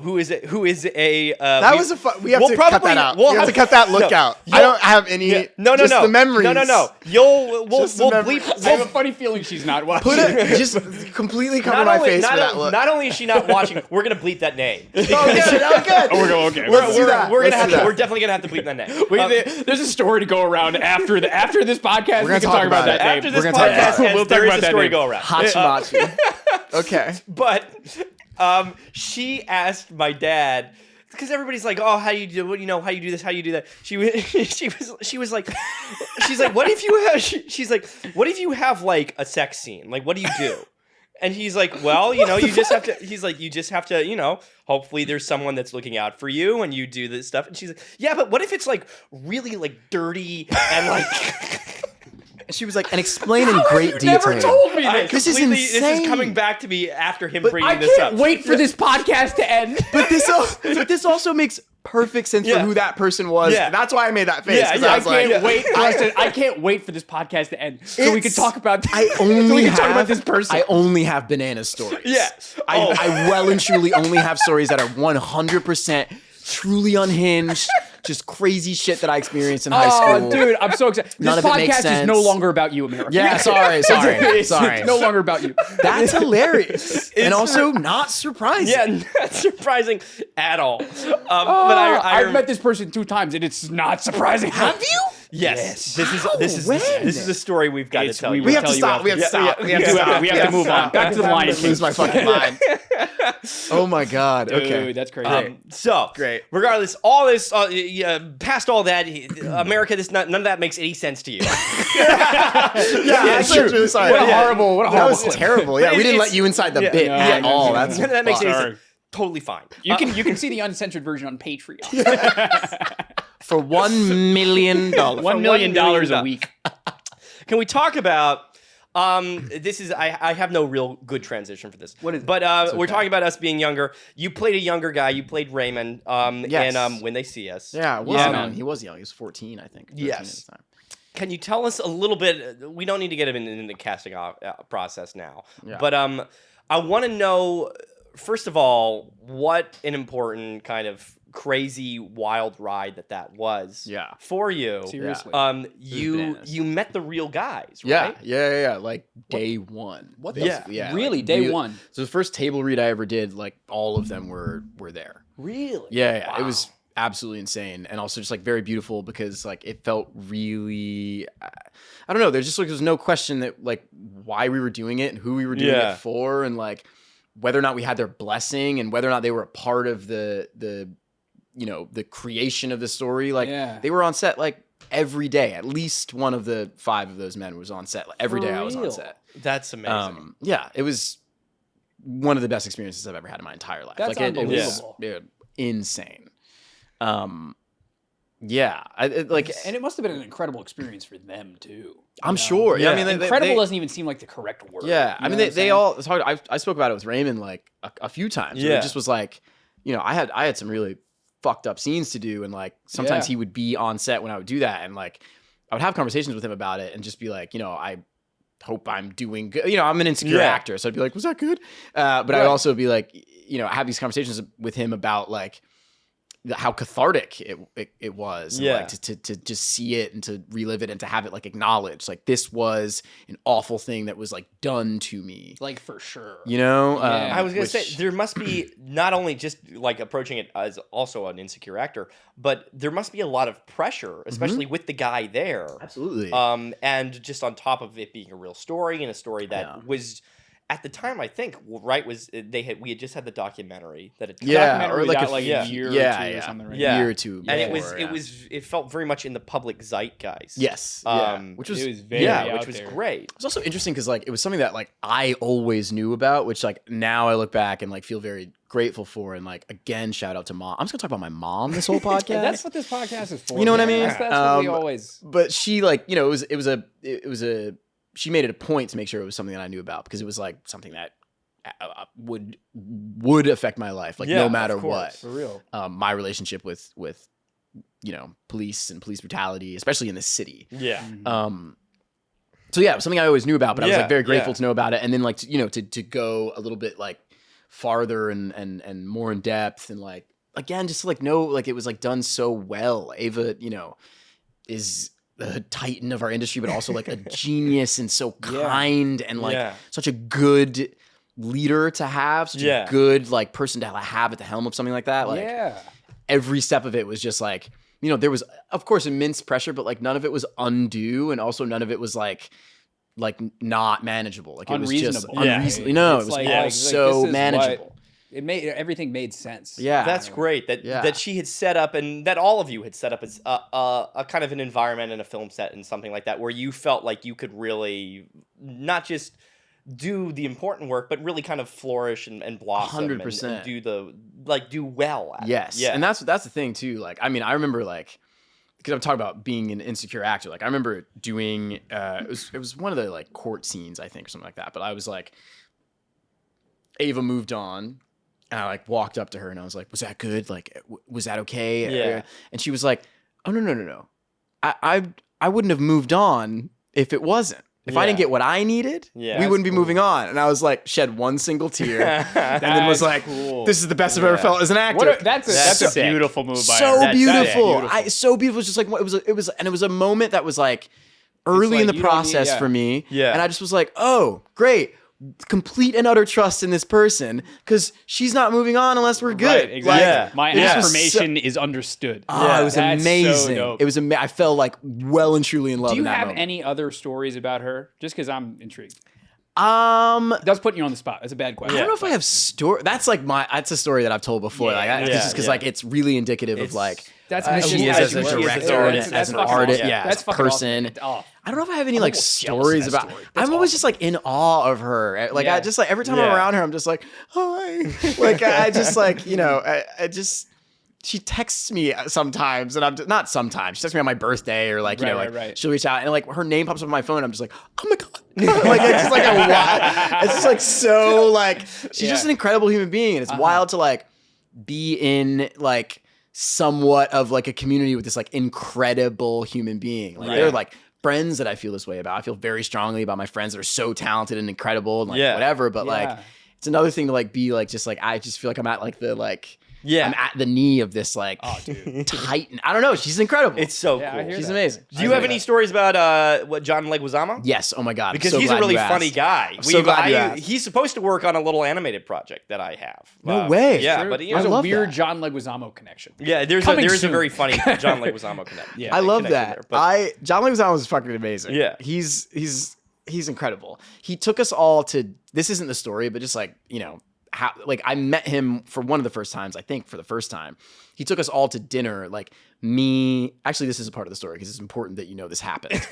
Who is a? That was a fun. We have to cut that out. We have to cut that look out. I don't have any. Yeah, just the memories. No. We'll bleep. I have a funny feeling she's not watching. Just completely cover my face for that look. Not only is she not watching, we're gonna bleep that name. Oh, good. Okay. We're definitely gonna have to bleep that name. There's a story to go around after this podcast. We're gonna talk about that name. After this podcast ends, there is a story to go around. Hachimachi. Okay. But she asked my dad, because everybody's like, oh, how do you do? How you do this? How you do that? She was like, what if you have? She's like, what if you have like a sex scene? Like, what do you do? And he's like, well, you just have to. He's like, you just have to, hopefully there's someone that's looking out for you, and you do this stuff. And she's like, yeah, but what if it's like really like dirty and like. She was like, and explain in great detail. Never told me this. This is insane. This is coming back to me after him bringing this up. I can't wait for this podcast to end. But this also makes perfect sense for who that person was. Yeah. That's why I made that face. I can't wait for this podcast to end so we can talk about this. Talk about this person. I only have banana stories. Yeah. I well and truly only have stories that are 100% truly unhinged. Just crazy shit that I experienced in high school. Oh, dude, I'm so excited. This podcast is no longer about you, America. Yeah, sorry. It's no longer about you. That's hilarious. And also not surprising. Yeah, not surprising at all. But I've met this person 2 times, and it's not surprising. Have you? Yes. This is a story we've got to tell you. We have to stop. We have to stop. We have to move on. Back to the Lion King. Lose my fucking mind. Oh my God. Okay. Dude, that's crazy. So, great. Regardless, all this, past all that, America, none of that makes any sense to you. That's true. Really sorry. What a horrible. That was terrible. Yeah, we didn't let you inside the bit at all. None of that makes any sense. Totally fine. You can see the uncensored version on Patreon. For $1 million. $1 million a week. Can we talk about this is I have no real good transition for this. What is it? But we're talking about us being younger. You played a younger guy. You played Raymond in When They See Us. Yeah, man. He was young. He was 14, I think. Yes. At the time. Can you tell us a little bit? We don't need to get him in the casting process now. Yeah. But I want to know, first of all, what an important kind of crazy wild ride that was for you. Seriously. You met the real guys, right? Yeah. Like day one. Really? Day one. So the first table read I ever did, like all of them were there. Really? Yeah. Wow. It was absolutely insane, and also just like very beautiful because like it felt really, I don't know. There's just like there's no question that like why we were doing it and who we were doing it for, and like whether or not we had their blessing and whether or not they were a part of the creation of the story. Like they were on set like every day. At least one of the 5 of those men was on set. Like, every day I was on set. That's amazing. It was one of the best experiences I've ever had in my entire life. That's like unbelievable. It was insane. Yeah, And it must have been an incredible experience for them too. I'm sure. Yeah, I mean, incredible doesn't even seem like the correct word. Yeah, I mean, they all. It's hard. I spoke about it with Raymond like a few times. Yeah, it just was like, I had some really fucked up scenes to do, and like sometimes he would be on set when I would do that, and like I would have conversations with him about it, and just be like, I hope I'm doing good. I'm an insecure actor, so I'd be like, was that good? But I'd also be like, have these conversations with him about like how cathartic it was, and like to just see it and to relive it and to have it like acknowledged, like this was an awful thing that was like done to me, like for sure. I was gonna say there must be not only just like approaching it as also an insecure actor, but there must be a lot of pressure, especially with the guy there. Absolutely. And just on top of it being a real story and a story that was. At the time, I think, right, we had just had the documentary that had documentary or like a year or two or something, right? Year or two, and it felt very much in the public zeitgeist. Yes, which was which was great. It was also interesting because like it was something that like I always knew about, which like now I look back and like feel very grateful for, and like again, shout out to Mom. I'm just gonna talk about my mom this whole podcast. That's what this podcast is for. You know what I mean? That's what we always. But she like it was a. She made it a point to make sure it was something that I knew about, because it was like something that would affect my life, like no matter what. For real. My relationship with police and police brutality, especially in this city. Yeah. So yeah, it was something I always knew about, but I was like very grateful to know about it, and then like to go a little bit like farther and more in depth, and like again just like know like it was like done so well. Ava, is the titan of our industry, but also like a genius and so kind and like such a good leader to have, such a good like person to have at the helm of something like that. Like every step of it was just like, there was of course immense pressure, but like none of it was undue, and also none of it was like not manageable. Like it was just unreasonable. No, it was all so manageable. Everything made sense. Yeah, that's great. That she had set up, and that all of you had set up as a kind of an environment and a film set and something like that, where you felt like you could really not just do the important work, but really kind of flourish and blossom 100%. And do well at it. And that's the thing too. Like, I mean, I remember like, because I'm talking about being an insecure actor. Like, I remember doing it was one of the like court scenes, I think, or something like that. But I was like, Ava moved on. And I like walked up to her and I was like, was that good? Like, was that okay? Yeah. And she was like, oh, no. I wouldn't have moved on if it wasn't. If I didn't get what I needed, we wouldn't be moving on. And I was like, shed one single tear, and then was like, this is the best I've ever felt as an actor. That's a beautiful move by her. So beautiful. So beautiful. It's just like, it was a moment that was like early in the process for me. Yeah. And I just was like, oh, great. Complete and utter trust in this person, because she's not moving on unless we're good. Right, exactly. My affirmation is understood. It was amazing. So it was I felt like well and truly in love. Do you in that have moment. any other stories about her? Just because I'm intrigued. That's putting you on the spot. That's a bad question. I don't know if I have story. That's like that's a story that I've told before. Just because like it's really indicative of like that's she is as a director and as an artist, as a person. Awesome. I don't know if I have any like stories about. I'm always just like in awe of her. Like I just like every time I'm around her, I'm just like, hi. Like I just like I just. She texts me sometimes, and I'm not sometimes. She texts me on my birthday, or like she'll reach out, and like her name pops up on my phone. I'm just like, oh my god, like it's just like a wild. It's just like so like she's just an incredible human being, and it's wild to like be in like somewhat of like a community with this like incredible human being. Like they're like friends that I feel this way about. I feel very strongly about my friends that are so talented and incredible and like whatever. But like it's another thing to like be like just like I just feel like I'm at like the like. I'm at the knee of this like titan. I don't know. She's incredible. It's so cool. She's amazing. Do you have any stories about what John Leguizamo? Yes. Oh my god. Because he's a really funny guy. I'm so glad you asked. He's supposed to work on a little animated project that I have. No way. Yeah, True. but there's a weird John Leguizamo connection. Yeah, there's a very funny John Leguizamo connection. Yeah, I love that. John Leguizamo is fucking amazing. Yeah, he's incredible. He took us all to. This isn't the story, but just like how like I met him for one of the first times. I think for the first time, he took us all to dinner. Like me. Actually, this is a part of the story because it's important that you know this happened.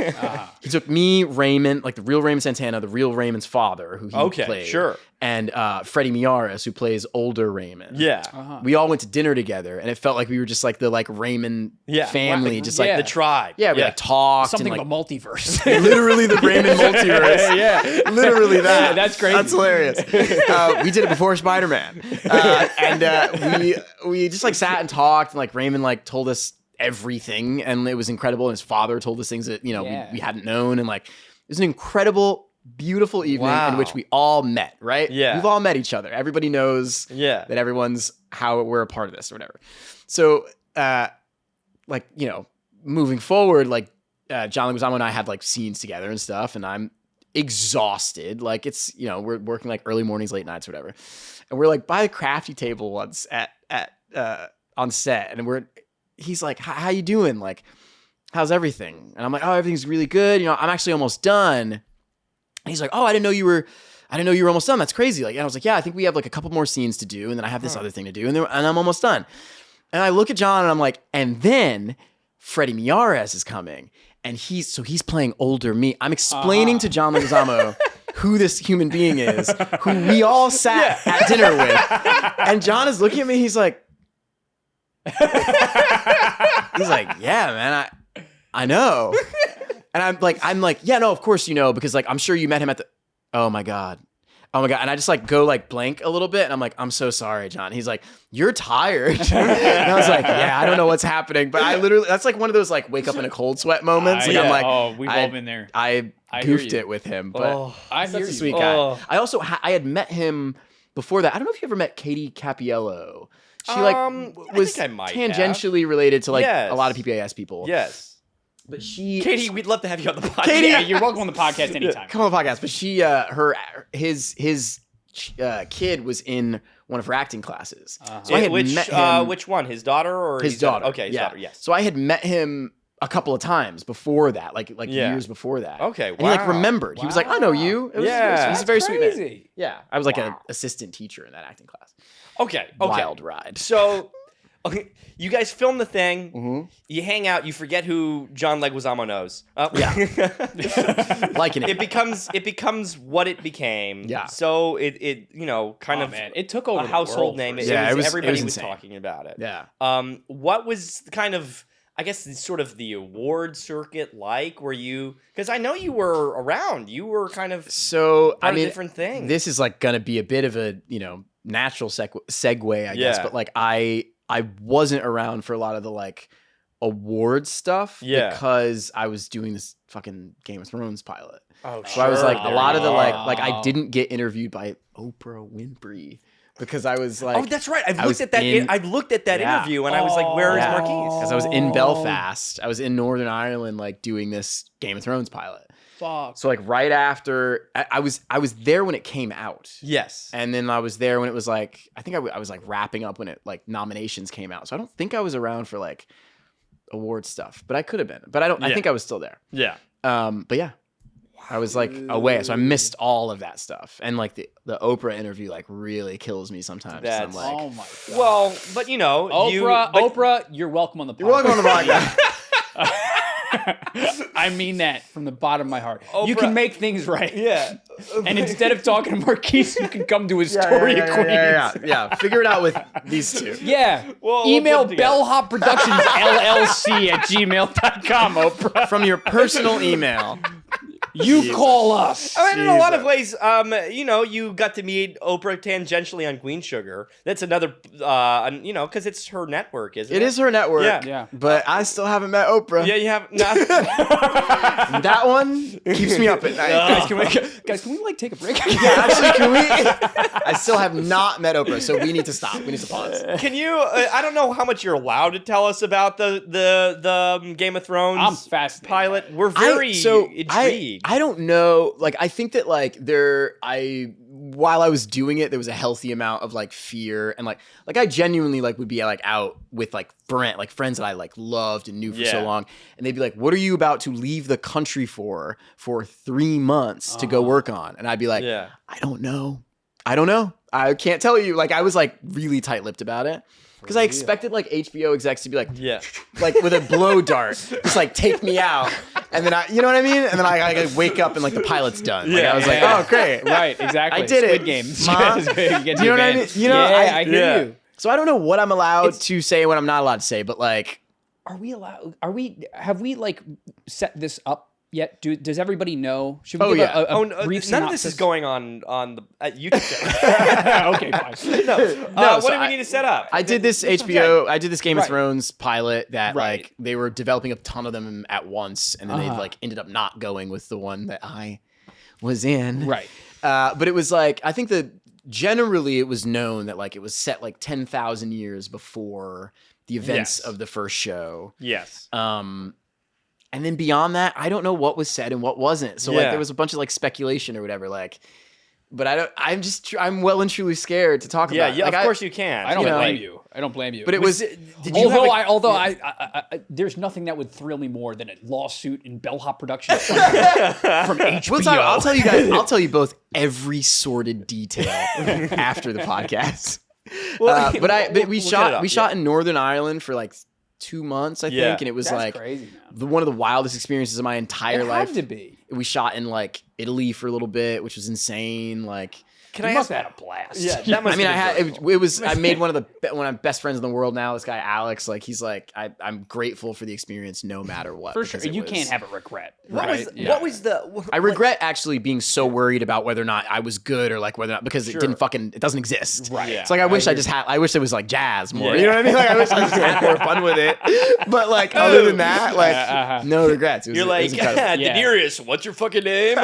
He took me, Raymond, like the real Raymond Santana, the real Raymond's father, who he played. Sure. And Freddie Miaris, who plays older Raymond. Yeah. We all went to dinner together, and it felt like we were just like the like Raymond family, just like the tribe. we like talked. Something and, of a multiverse. literally the Raymond multiverse. Yeah. Literally that. Yeah, that's crazy. That's hilarious. We did it before Spider-Man. And we just like sat and talked, and like Raymond like told us everything, and it was incredible. And his father told us things that, we hadn't known. And like, it was an incredible, beautiful evening in which we all met, right? Yeah. We've all met each other. Everybody knows that everyone's how we're a part of this or whatever. So, moving forward, like, John Leguizamo and I had like scenes together and stuff, and I'm exhausted. Like it's, we're working like early mornings, late nights, whatever. And we're like by a crafty table once on set, and he's like, how you doing? Like, how's everything? And I'm like, oh, everything's really good. I'm actually almost done. And he's like, oh, I didn't know you were almost done. That's crazy. Like, and I was like, yeah, I think we have like a couple more scenes to do, and then I have this other thing to do, and I'm almost done. And I look at John and I'm like, and then Freddie Miaris is coming. And he's playing older me. I'm explaining to John Leguizamo who this human being is, who we all sat at dinner with. And John is looking at me. He's like, yeah, man, I know. And I'm like, yeah, no, of course you know, because like I'm sure you met him at the. Oh my god. And I just like go like blank a little bit, and I'm like, I'm so sorry, John. He's like, you're tired. And I was like, yeah, I don't know what's happening, but I literally, that's like one of those like wake up in a cold sweat moments. Like I'm like, we've all been there. I goofed it with him, but I such hear a you. sweet guy. I also I had met him before that. I don't know if you ever met Katie Capiello. She was tangentially related to like a lot of PBAS people. Yes. But Katie, we'd love to have you on the podcast. Katie, you're welcome on the podcast anytime. Come on the podcast. But his kid was in one of her acting classes. So I had met him. Which one? His daughter or his daughter? Okay, his daughter. Yes. So I had met him a couple of times before that, like years before that. Okay. Wow. And he like remembered. He was like, I know you. It was a very sweet crazy. man. Yeah. I was like an assistant teacher in that acting class. Okay. Wild ride. So, okay, you guys film the thing. Mm-hmm. You hang out. You forget who John Leguizamo knows. Liking it. It becomes what it became. Yeah. So it kind of man, it took over a household name. Everybody was talking about it. Yeah. What was kind of, I guess, sort of the award circuit like? Were you, because I know you were around. You were kind of part of different things. This is like gonna be a bit of a natural segue, I guess. But like I wasn't around for a lot of the like award stuff because I was doing this fucking Game of Thrones pilot. Oh, so I was like a lot of the like I didn't get interviewed by Oprah Winfrey because I was like, oh, that's right. I've looked at that interview and I was like, where is Marquis? Because I was in Belfast. I was in Northern Ireland, like doing this Game of Thrones pilot. Fuck. So like right after I was there when it came out. Yes. And then I was there when it was like, I think I was like wrapping up when it like nominations came out. So I don't think I was around for like award stuff, but I could have been. But I think I was still there. Yeah. But yeah. I was like away, so I missed all of that stuff. And like the Oprah interview like really kills me sometimes. I'm like, oh my god. Well, but Oprah, you're welcome on the podcast. You're welcome on the podcast. I mean that from the bottom of my heart. Oprah. You can make things right. Yeah. And instead of talking to Marquis, you can come to Astoria, Queens. Yeah. Figure it out with these two. Yeah. Well, email Bellhop Productions LLC at gmail.com, Oprah. From your personal email. You call us. I mean, in a lot of ways, you got to meet Oprah tangentially on Queen Sugar. That's another, because it's her network, isn't it? It is her network. Yeah. But I still haven't met Oprah. Yeah, you have not. That one keeps me up at night. Guys, can we like take a break? Yeah, actually, can we? I still have not met Oprah, so we need to stop. We need to pause. Can you? I don't know how much you're allowed to tell us about the Game of Thrones. I'm fascinated. Pilot. We're very intrigued. I don't know. Like, I think that like while I was doing it, there was a healthy amount of like fear and like I genuinely like would be like out with like friends that I like loved and knew for so long, and they'd be like, "What are you about to leave the country for 3 months to go work on?" And I'd be like, "I don't know. I can't tell you." Like I was like really tight-lipped about it. because I expected like HBO execs to be like, Yeah. like with a blow dart, just like take me out, and then you know what I mean? And then I wake up and like the pilot's done. Like, I was like, oh great, Right, exactly. I did it. Squid Games. Ma. You get You know what I mean? You know, I hear yeah. you. So I don't know what I'm allowed to say and what I'm not allowed to say, but like, Have we like set this up yet? Does everybody know? Should we Oh, give yeah. a brief None of this synopsis? is going on the at YouTube channel. Okay, fine. No, so what do we need to set up? I did this Game of Right. Thrones pilot that Right. like they were developing a ton of them at once, and then they like ended up not going with the one that I was in. Right. But it was like, I think that generally it was known that like it was set like 10,000 years before the events Yes. of the first show. Yes. And then beyond that, I don't know what was said and what wasn't. So like Yeah. there was a bunch of like speculation or whatever. Like, but I'm well and truly scared to talk Yeah, about it. yeah. Like, Of course you can. I don't You know, blame like- you. I don't blame you. But it was. Did you have Although I there's nothing that would thrill me more than a lawsuit in bellhop Productions from HBO. We'll talk, I'll tell you guys. I'll tell you both every sordid detail after the podcast. But we shot in Northern Ireland for like 2 months, I think, Yeah. and it was That's like crazy, man. one of the wildest experiences of my entire It life. had to be. We shot in like Italy for a little bit, which was insane. Like, Can You I must ask? have had a blast. Yeah, that must I mean, have been very it was. I made one of my best friends in the world now. This guy Alex, like, he's like, I'm grateful for the experience, no matter what. For sure. because it You was- can't have a regret. What right? was what was the? I regret actually being so worried about whether or not I was good or like whether or not because Sure. it doesn't exist. Right. Yeah. It's like I wish it was like jazz more. You know what I mean? Like I wish I just had more fun with it. But like other than that, like no regrets. It was, You're it like was incredible. Yeah. Daenerys. What's your fucking name?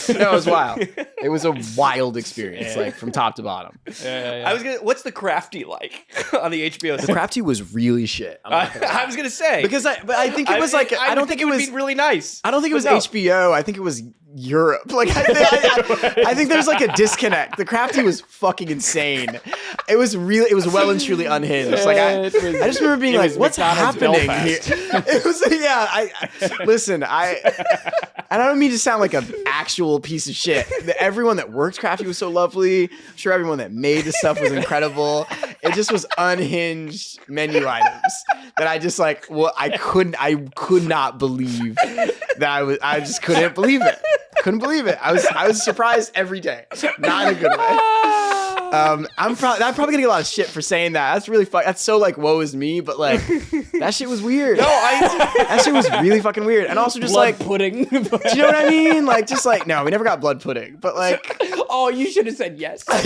No, it was wild. It was a wild experience, like from top to bottom. I was gonna. What's the crafty like on the HBO? The Crafty was really shit. I'm not gonna lie. I was gonna say Because I think it was like I don't think it would was be really nice. I don't think it was But no. HBO. I think it was Europe. Like I think there's like a disconnect. The Crafty was fucking insane. It was well and truly unhinged. Like I just remember being it like, was what's McDonald's happening Belfast. here? It was listen. I don't mean to sound like an actual piece of shit. Everyone that worked Crafty was so lovely. I'm sure everyone that made the stuff was incredible. It just was unhinged menu items that I just like. Well, I could not believe that I just couldn't believe it. Couldn't believe it. I was surprised every day. Not in a good way. I'm probably gonna get a lot of shit for saying that. That's really that's so like woe is me, but like that shit was weird. No, That shit was really fucking weird. And also just Blood like pudding. do you know what I mean? Like just like no, we never got blood pudding, but like Oh, you should have said yes. I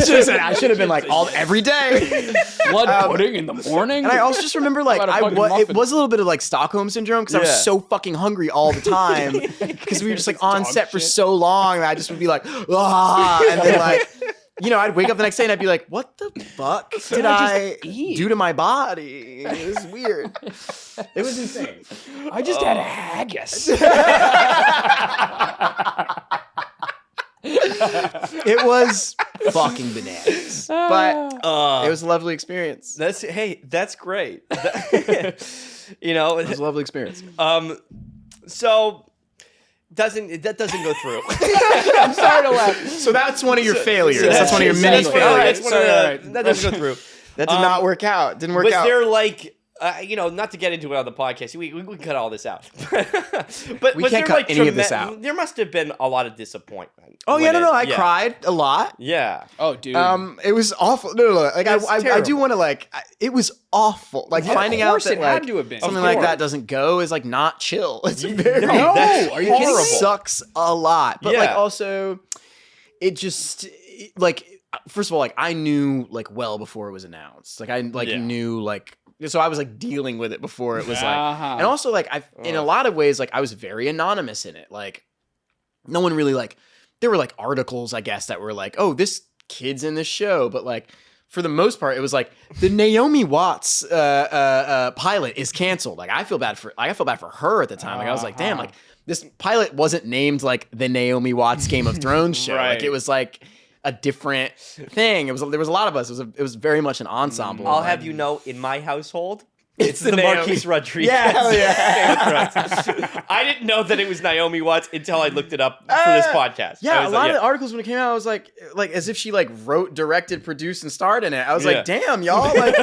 should have been like every day. Blood pudding in the morning. And I also just remember like How about a fucking it muffin? was a little bit of like Stockholm syndrome because I Yeah. was so fucking hungry all the time because we were just like on Dog set for shit. so long that I just would be like and then like I'd wake up the next day and I'd be like, what the fuck did I eat? do to my body? It was weird. It was insane. I just had a haggis. It was fucking bananas, but it was a lovely experience. That's great. You know, It was a lovely experience. so that doesn't go through. I'm sorry to laugh. So that's one of your failures. so That's one of your many that's failures. one of the- that doesn't go through. That did not work out. Didn't work Was out. there like, not to get into it on the podcast, we can cut all this out. But We was can't there cut any of this out. There must have been a lot of disappointment. Oh when yeah, no, I yeah. cried a lot. Yeah. Oh, dude. It was awful. No. Like It's I do terrible. want to like. It was awful. Like finding of out course that it like had to have been. something Of like course. that doesn't go is like not chill. It's very No, that's are you kidding me? horrible. sucks a lot. But like Yeah. also, like first of all, like I knew like well before it was announced. Like I like Yeah. knew like. So I was like dealing with it before it was like, Uh-huh. and also like in a lot of ways like I was very anonymous in it. Like no one really like there were like articles I guess that were like, oh, this kid's in this show, but like for the most part it was like the Naomi Watts pilot is canceled. Like I feel bad for her at the time. Like I was like, damn, like this pilot wasn't named like the Naomi Watts Game of Thrones show. Right. Like it was like a different thing. There was a lot of us. It was very much an ensemble. I'll have you know, in my household, It's the Marquis Rodriguez. Yeah, hell yeah. Game of Thrones. I didn't know that it was Naomi Watts until I looked it up for this podcast. Yeah, I a was lot like, of the articles when it came out, I was like as if she like wrote, directed, produced, and starred in it. I was like, damn, y'all, like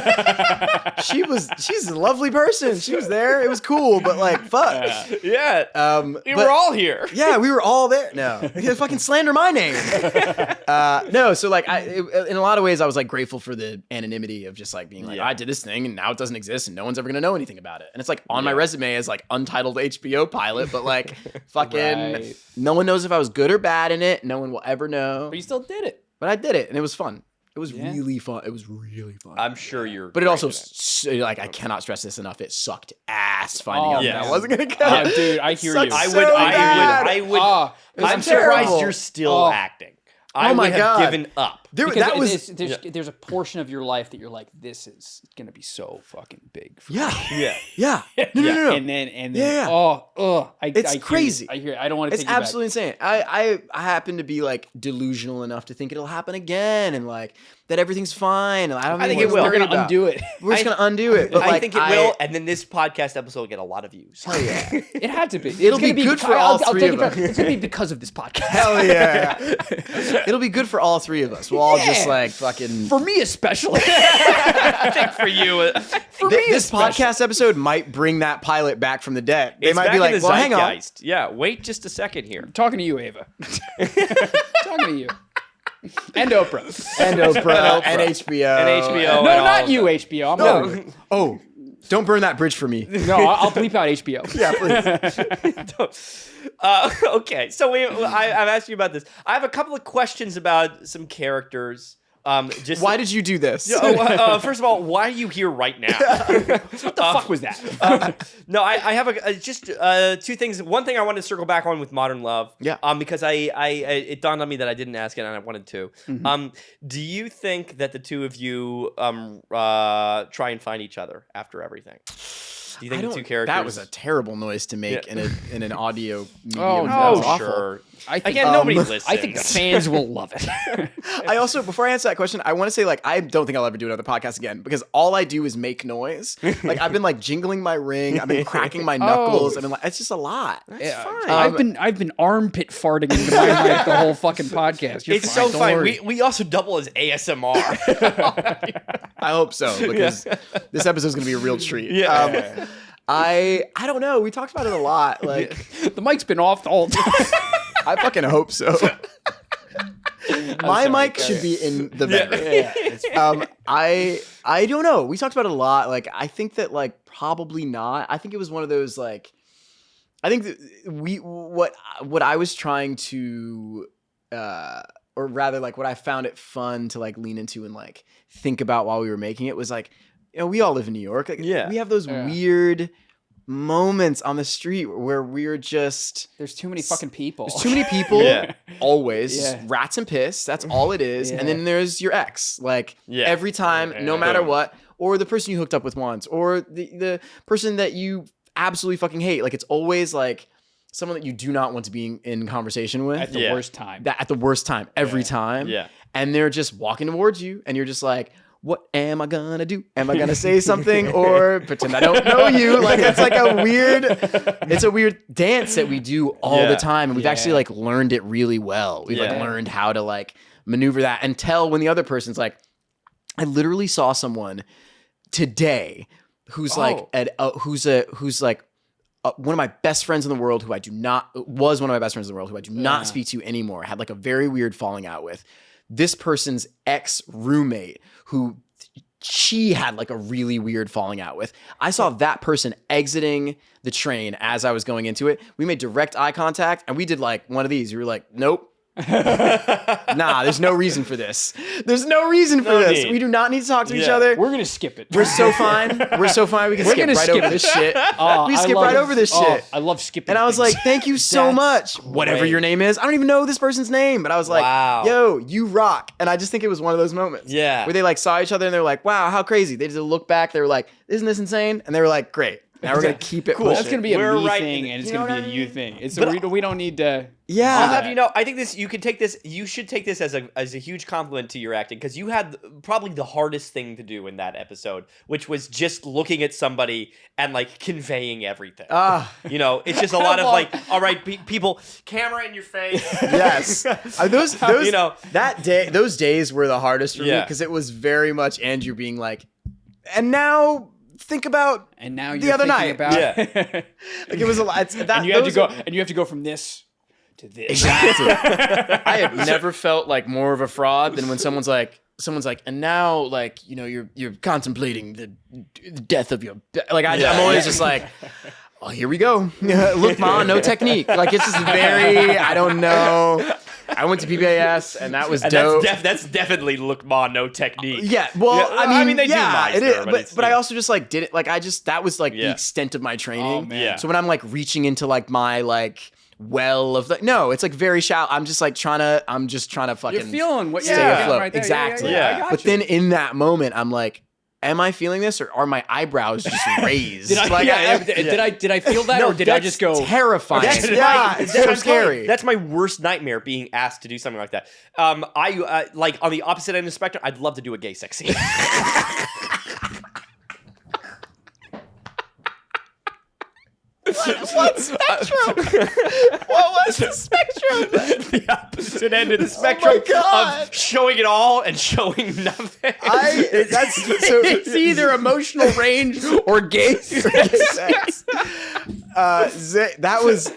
she's a lovely person. She was there. It was cool, but like, fuck. Yeah. We were all here. Yeah, we were all there. No, you fucking slander my name. No, so like, in a lot of ways, I was like grateful for the anonymity of just like being like, I did this thing and now it doesn't exist and no one's ever gonna know anything about it. And it's like on my resume as like untitled HBO pilot, but like fucking no one knows if I was good or bad in it. No one will ever know. But you still did it. But I did it and it was fun. It was really fun. It was really fun. I'm sure you're. But it also, like, I cannot stress this enough. It sucked ass finding out that I wasn't gonna go. Dude, I hear you. I would. I'm surprised terrible. you're still acting. I my would have God. given up. There's a portion of your life that you're like, this is gonna be so fucking big. For me. Yeah. No. And then It's crazy. I hear it. I don't want to. It's absolutely insane. I happen to be like delusional enough to think it'll happen again and like that everything's fine. I think it will. We're gonna undo it. We're just gonna undo it. But I think it will, and then this podcast episode will get a lot of views. Hell yeah. It had to be. It'll be good for all three of us. It's gonna be because of this podcast. Hell yeah. It'll be good for all three of us. We'll all just like fucking. For me especially. I think for you. This podcast episode might bring that pilot back from the dead. They might be like, well, hang on. Yeah, wait just a second here. I'm talking to you, Ava. Talking to you. And Oprah. And HBO. And HBO. No, not you, HBO. I'm not. Oh, don't burn that bridge for me. No, I'll bleep out HBO. Yeah, please. Okay, so I'm asking you about this. I have a couple of questions about some characters. Why did you do this? First of all, why are you here right now? What the fuck was that? No, I have just two things. One thing I wanted to circle back on with Modern Love. Yeah. Because it dawned on me that I didn't ask it and I wanted to. Mm-hmm. Do you think that the two of you try and find each other after everything? Do you think the two characters? That was a terrible noise to make in an audio medium. Oh, That was no, awful. sure. I think Nobody listens. I think the fans will love it. I also, before I answer that question, I want to say, like, I don't think I'll ever do another podcast again because all I do is make noise. Like, I've been like jingling my ring, I've been cracking my knuckles. I've been like, it's just a lot. It's fine. I've been armpit farting into my mic the whole fucking podcast. You're It's fine, so don't fine. worry. We also double as ASMR. I hope so because this episode's gonna be a real treat. Yeah. I don't know. We talked about it a lot. Like, the mic's been off the whole time. I fucking hope so. My mic should be in the bedroom. I don't know. We talked about it a lot. Like, I think that like probably not. I think it was one of those like. I think that what I was trying to, or rather like what I found it fun to like lean into and like think about while we were making it was like, you know, we all live in New York. Like, we have those weird moments on the street where we're just there's too many fucking people. There's too many people. Always rats and piss. That's all it is. And then there's your ex. Like every time, no matter what, or the person you hooked up with once, or the person that you absolutely fucking hate. Like it's always like someone that you do not want to be in conversation with at the worst time. At the worst time, every time. Yeah. And they're just walking towards you, and you're just like, what am I gonna do? Am I gonna say something or pretend I don't know you? Like it's like it's a weird dance that we do all the time. And we've actually like learned it really well. We've like learned how to like maneuver that and tell when the other person's like, I literally saw someone today who's like, who's like one of my best friends in the world who I do not speak to anymore. Had like a very weird falling out with. This person's ex-roommate who she had like a really weird falling out with. I saw that person exiting the train as I was going into it. We made direct eye contact and we did like one of these. We were like, nope. Nah, there's no reason for this. There's no reason for this. We do not need to talk to each other. We're gonna skip it. We're so fine. We're so fine. We can skip right over this shit. We skip right over this shit. I love skipping. And I was like, thank you so much. Whatever your name is. I don't even know this person's name, but I was like, yo, you rock. And I just think it was one of those moments. Yeah. Where they like saw each other and they're like, wow, how crazy. They just look back. They were like, isn't this insane? And they were like, great. Now we're gonna keep it. Cool. That's gonna be a We're me right- thing, and it's you know gonna be what a I you mean? thing. It's But- we don't need to. Yeah. I'll have you know, I think you could take this. You should take this as a huge compliment to your acting, because you had probably the hardest thing to do in that episode, which was just looking at somebody and like conveying everything. You know, it's just a lot of like, all right, people, camera in your face. Yes. Those You know. those days were the hardest for me Yeah. because it was very much Andrew being like, and now think about And now The you're other thinking night. about. Yeah. like it was a lot. It's, that, and you have to those go. are- And you have to go from this to this. Exactly. I have never felt like more of a fraud than when someone's like, and now like, you know, you're contemplating the death of your I'm always just like, oh, here we go. Look, ma, no technique. Like it's just very, I don't know. I went to PBAS and that was dope. That's definitely look ma, no technique. Yeah, well, Yeah, I mean, they do yeah, nice it there, is, but but, it's- but I also just like did it, like that was like the Yeah. extent of my training. Oh, man. Yeah. So when I'm like reaching into like my like well of no, it's like very shallow. I'm just trying to fucking You're feeling what stay you're feeling afloat. right there. Exactly. Yeah, Yeah. I got But you. then in that moment, I'm like, am I feeling this or are my eyebrows just raised? Did I, like, did I feel that, no, or did I just go? terrifying? That's Yeah, it's so I'm telling you, scary. That's my worst nightmare, being asked to do something like that. I like on the opposite end of the spectrum. I'd love to do a gay sex scene. What spectrum? What was the spectrum? The opposite end of the spectrum God. of showing it all and showing nothing. That's so. It's either emotional range or gay. Sex. That was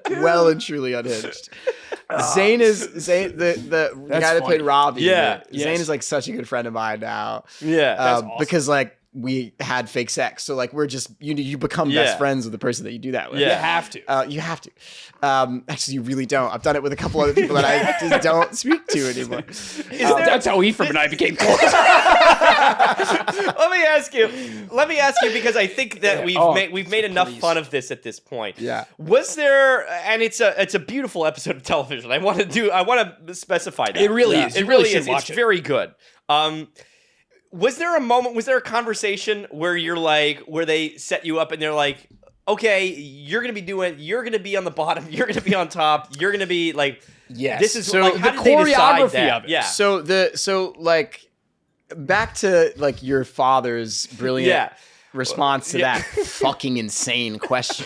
well and truly unhinged. Zane the guy that played funny. Robbie. Yeah. Zane Yes. is like such a good friend of mine now. Yeah, that's awesome. Because like we had fake sex, so like we're just you become Yeah. best friends with the person that you do that with. Yeah. You have to. You have to. Actually, you really don't. I've done it with a couple other people that I just don't speak to anymore. That's how Ephraim and I became close. Let me ask you because I think that we've made enough please. fun of this at this point. Yeah. Was there, and it's a beautiful episode of television. I want to specify that. It really is. It You really really is. should watch It's it. very good. Was there a conversation where where they set you up and they're like, okay, you're gonna be on the bottom, you're gonna be on top, you're gonna be like, Yes. this is So like, the how did they decide choreography that? of it. Yeah. So like back to like your father's brilliant Yeah. response to Yeah. that fucking insane question.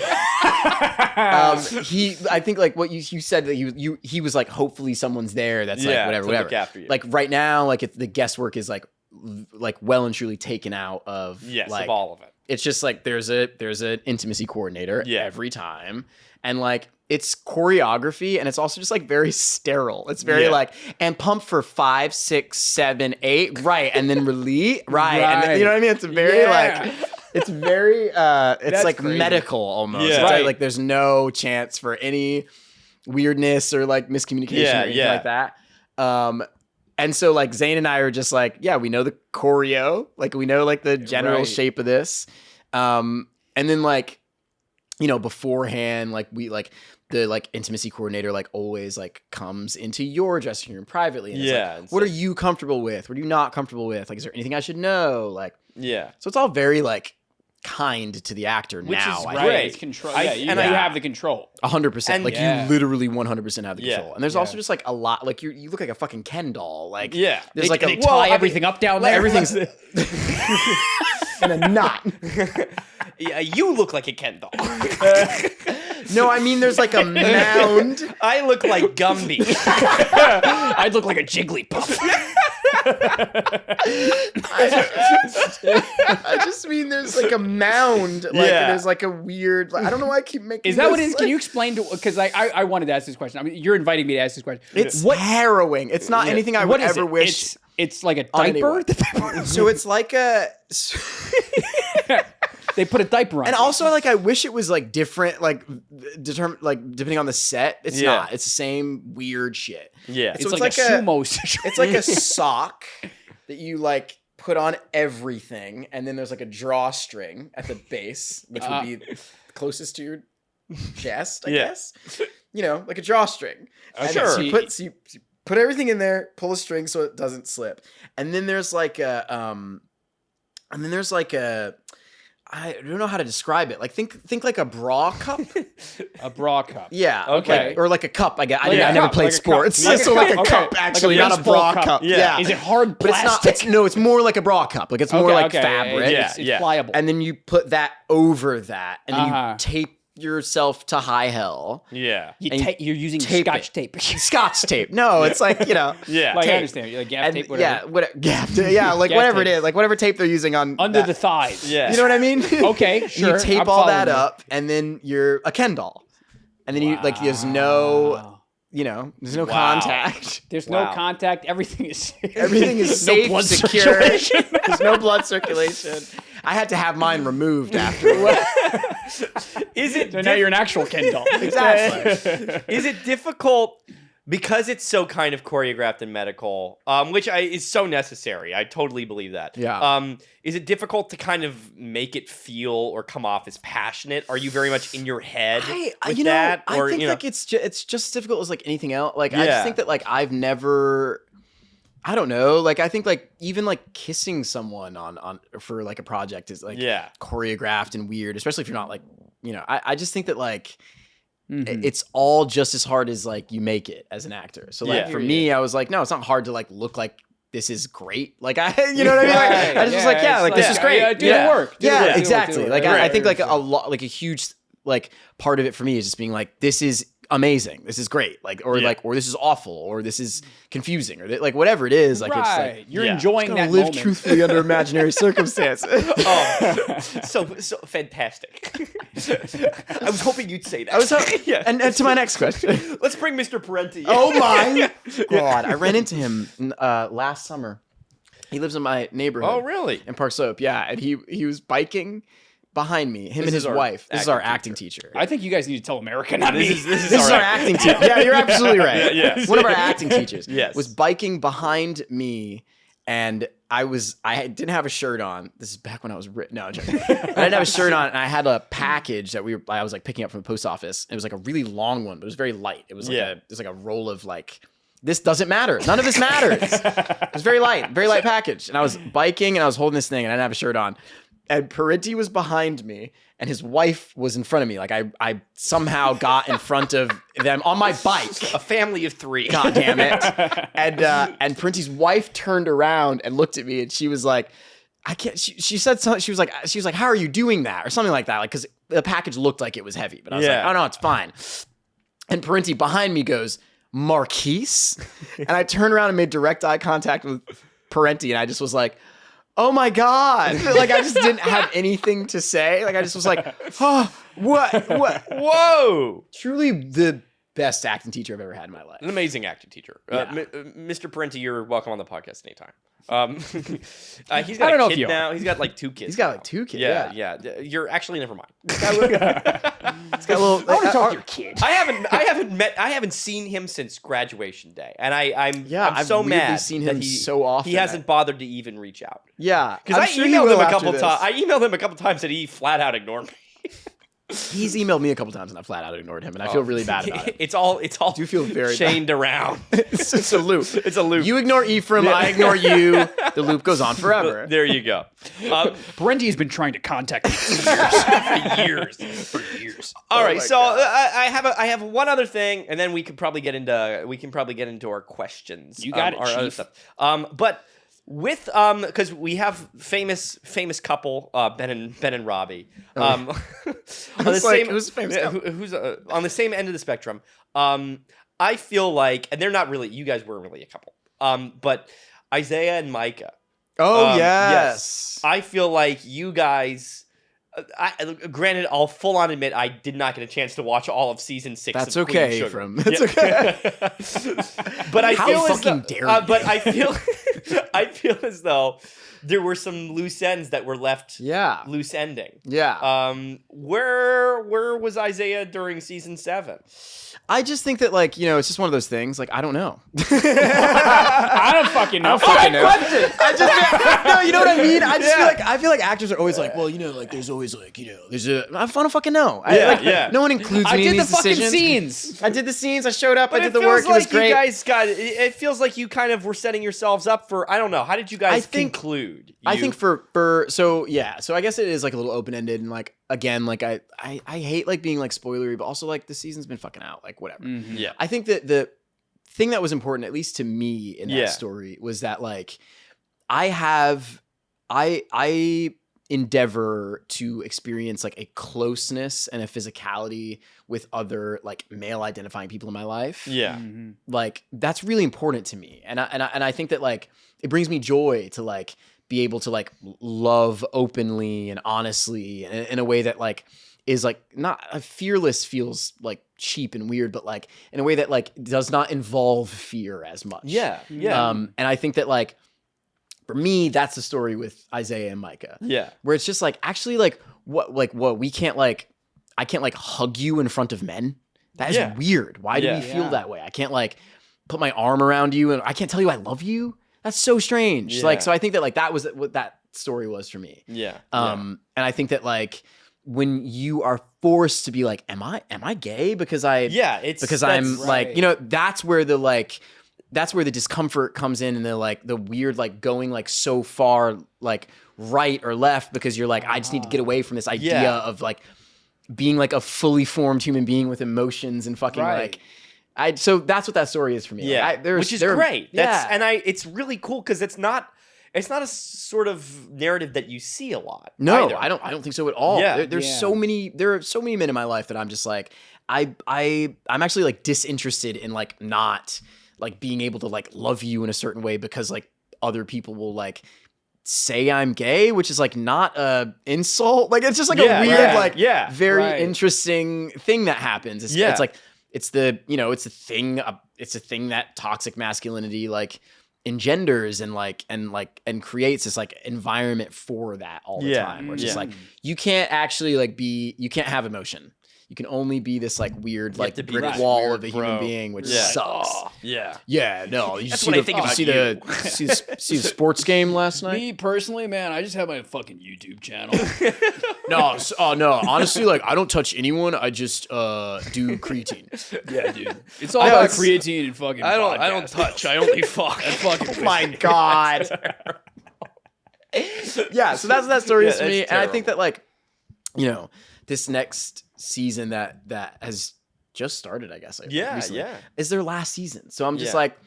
I think like what you said that he was like, hopefully someone's there that's like Yeah, whatever to whatever. look after you. Like right now, like if the guesswork is like well and truly taken out of Yes, like of all of it. it's just like there's an intimacy coordinator Yeah. every time, and like it's choreography, and it's also just like very sterile. It's very Yeah. like and pump for 5, 6, 7, 8, right, and then release, right, and then, you know what I mean? It's very Yeah. like it's very it's like crazy. medical almost. Yeah. It's Right. like there's no chance for any weirdness or like miscommunication Yeah, or anything yeah. like that. And so like Zane and I are just like, yeah, we know the choreo, like we know like the general Right. shape of this. And then like, you know, beforehand, like we like the like intimacy coordinator like always like comes into your dressing room privately. And Yeah, It's it's like, what are like- you comfortable with? What are you not comfortable with? Like, is there anything I should know? Like, Yeah. so it's all very like kind to the actor Which now. is I Right. great. It's control. I- Yeah, you and I- have the control. 100%. And- Like Yeah. you literally 100% have the Yeah. control. And there's Yeah. also just like a lot, like you look like a fucking Ken doll. Like Yeah. there's They, like they a tie I mean, everything up down there. everything's in a knot. Yeah, you look like a Ken doll. No, I mean there's like a mound. I look like Gumby. I'd look like a Jigglypuff. I just mean there's like a mound. Like Yeah. there's like a weird. Like, I don't know why I keep making. Is that what it this, is? Can like- you explain to? Because I wanted to ask this question. I mean, you're inviting me to ask this question. It's harrowing. It's not anything I What would is ever it? wish. It's like a on diaper. anyone. So it's like a. They put a diaper on. And it. also, like, I wish it was like different, like, depending on the set. It's Yeah. not. It's the same weird shit. Yeah. it's so like, it's a like a- sumo situation. It's like a sock that you like put on everything, and then there's like a drawstring at the base, which would be closest to your chest, I Yeah. guess. You know, like a drawstring. And Sure. So you put everything in there, pull a string so it doesn't slip, and then there's like a I don't know how to describe it. Like think like a bra cup. A bra cup. Yeah. Okay. Or like a cup. I guess. Like a I never cup, played like a cup. sports, Like a so like a cup. cup Okay. actually, Like a not a baseball bra cup. cup. Yeah. Is it hard But it's plastic? not. It's more like a bra cup. Like it's more like fabric. Yeah. It's pliable. And then you put that over that, and then Uh-huh. you tape yourself to high hell. Yeah. You're using tape Scotch it. tape. Scotch tape. No, it's like Yeah. Like I tape. understand. Like gaff And tape, whatever. like Gaff whatever tape. it is, like whatever tape they're using on Under that. the thighs. Yeah. You know what I mean? Okay, sure. You tape I'm all that following you. up, and then you're a Ken doll, and then you like there's no, there's no Wow. contact. There's Wow. no contact. Everything is Everything is No safe, blood secure. circulation. There's no blood circulation. I had to have mine removed afterwards. Is it So now you're an actual Ken doll. Exactly. Is it difficult because it's so kind of choreographed and medical, which is so necessary? I totally believe that. Yeah. Is it difficult to kind of make it feel or come off as passionate? Are you very much in your head with that? I Or, think like it's just as difficult as like anything else. Like I Yeah. just think that like I've never. I don't know. Like I think like even like kissing someone on for like a project is like Yeah. choreographed and weird, especially if you're not like I just think that like Mhm. it's all just as hard as like you make it as an actor. So like Yeah. for me, I was like, no, it's not hard to like look like this is great. Like I, you know what I mean? Like, Right. I just was like, Yeah, yeah, it's like this like, is great. yeah, do the work. Do the Yeah, work, do the work, exactly. do the Like work. I Right, think like right. a lot, like a huge like part of it for me is just being like, this is amazing. This is great. Like or Yeah. like or this is awful or this is confusing or like whatever it is. Like it's Right. like You're Yeah. enjoying gonna that live moment. truthfully under imaginary circumstances. Oh, so fantastic. I was hoping you'd say that. I was hoping. Yeah. And to my next question. Let's bring Mr. Parenti. Oh my god! I ran into him last summer. He lives in my neighborhood. Oh, really? In Park Slope, yeah. And he was biking behind me. Him This and his is our wife. This is our acting acting teacher. I think you guys need to tell America, not This me. is This is our acting teacher. Yeah, you're absolutely right. Yes. One of our acting teachers Yes. was biking behind me, and I didn't have a shirt on. This is back when I was no, I'm joking. I didn't have a shirt on, and I had a package that I was like picking up from the post office. It was like a really long one, but it was very light. It was like Yeah. it was like a roll of like. This doesn't matter. None of this matters. It was very light package. And I was biking and I was holding this thing and I didn't have a shirt on. And Parenti was behind me and his wife was in front of me. Like I somehow got in front of them on my bike. A family of three. God damn it. And Parenti's wife turned around and looked at me and she was like, I can't, she said something. She was like, how are you doing that? Or something like that. Like, cause the package looked like it was heavy, but I was Yeah. like, oh no, it's fine. And Parenti behind me goes, Marquis? And I turned around and made direct eye contact with Parenti and I just was like, oh my God. Like I just didn't have anything to say. Like I just was like, oh, what? Whoa. Truly the best acting teacher I've ever had in my life. An amazing acting teacher. Yeah. Mr. Parenti, you're welcome on the podcast anytime. He's I got don't a know if kid you are. now. He's got like 2 kids. He's got now. like 2 kids. Yeah. You're actually never mind. It's got a little. I want to talk to your kid. I haven't seen him since graduation day, and I'm I've so weirdly mad seen that him so often. he hasn't bothered to even reach out. Yeah, Because I'm I sure he emailed will him a after couple this. times. I emailed him a couple times and he flat out ignored me. He's emailed me a couple times and I flat out ignored him, and I feel really bad about it. It's all Do feel very chained around. It's a loop. It's a loop. You ignore Ephraim, I ignore you. The loop goes on forever. There you go. Parenti has been trying to contact me for years. For years. All right, my so God. I have one other thing, and then we can probably get into our questions. You got it, our other Chief. stuff. But with because we have famous couple Ben and Robbie. On the was like, same who's the famous couple? who's on the same end of the spectrum. I feel like, and they're not really. You guys weren't really a couple. But Isaiah and Micah. Oh Yes. I feel like you guys. Granted, I'll full on admit I did not get a chance to watch all of season 6. That's of Queen okay, Sugar. Ephraim. That's okay. But I How feel fucking as dare though, you. but I feel as though there were some loose ends that were left Yeah. loose ending. Yeah. Where was Isaiah during season 7? I just think that, like, it's just one of those things. Like, I don't know. I don't fucking know. I just no, you know what I mean. I feel like actors are always like, well, like there's always like, there's a. I don't fucking know. No one includes I me in did the these fucking decisions. scenes. I did the scenes. I showed up. But I did the work. It was like great. you guys got. It feels like you kind of were setting yourselves up for. I don't know. How did you guys conclude? dude. I think so I guess it is like a little open ended and like again like I hate like being like spoilery, but also like the season's been fucking out, like whatever. Yeah. I think that the thing that was important, at least to me in that story, was that like I endeavor to experience like a closeness and a physicality with other like male identifying people in my life. Yeah. Like that's really important to me. And I think that like it brings me joy to like be able to like love openly and honestly in a way that like is like not fearless feels like cheap and weird, but like in a way that like does not involve fear as much. Yeah. And I think that like for me, that's the story with Isaiah and Micah. Yeah. Where it's just like actually like what we can't like I can't like hug you in front of men. That is weird. Why do we feel that way? I can't like put my arm around you and I can't tell you I love you. That's so strange. Yeah. Like so I think that like that was what that story was for me. Yeah. And I think that like when you are forced to be like, am I gay? Because I'm like, you know, that's where the discomfort comes in and the weird, like going like so far, like right or left, because you're like, I just need to get away from this idea of like being like a fully formed human being with emotions and fucking so that's what that story is for me. Yeah. Like, which is great. It's really cool because it's not a sort of narrative that you see a lot. No, either. I don't think so at all. Yeah. There are so many men in my life that I'm just like, I'm actually like disinterested in like not like being able to like love you in a certain way because like other people will like say I'm gay, which is like not a insult. Like it's just like a weird, very interesting thing that happens. It's like, it's the thing that toxic masculinity like engenders and creates this like environment for that all the time. Where it's just like, you can't actually like you can't have emotion. You can only be this like weird like brick wall of a human being, which sucks. Oh, yeah. Yeah, no. That's what I think about you. See the sports game last night? Me personally, man, I just have my fucking YouTube channel. No. Honestly, like I don't touch anyone. I just do creatine. Yeah, dude. It's all about creatine and fucking. I don't touch. I only fuck. That's fucking. Oh my god. Yeah, so that's what that story is to me, and I think that like, you know, this next season that has just started, I guess. Recently, is their last season. So I'm just like,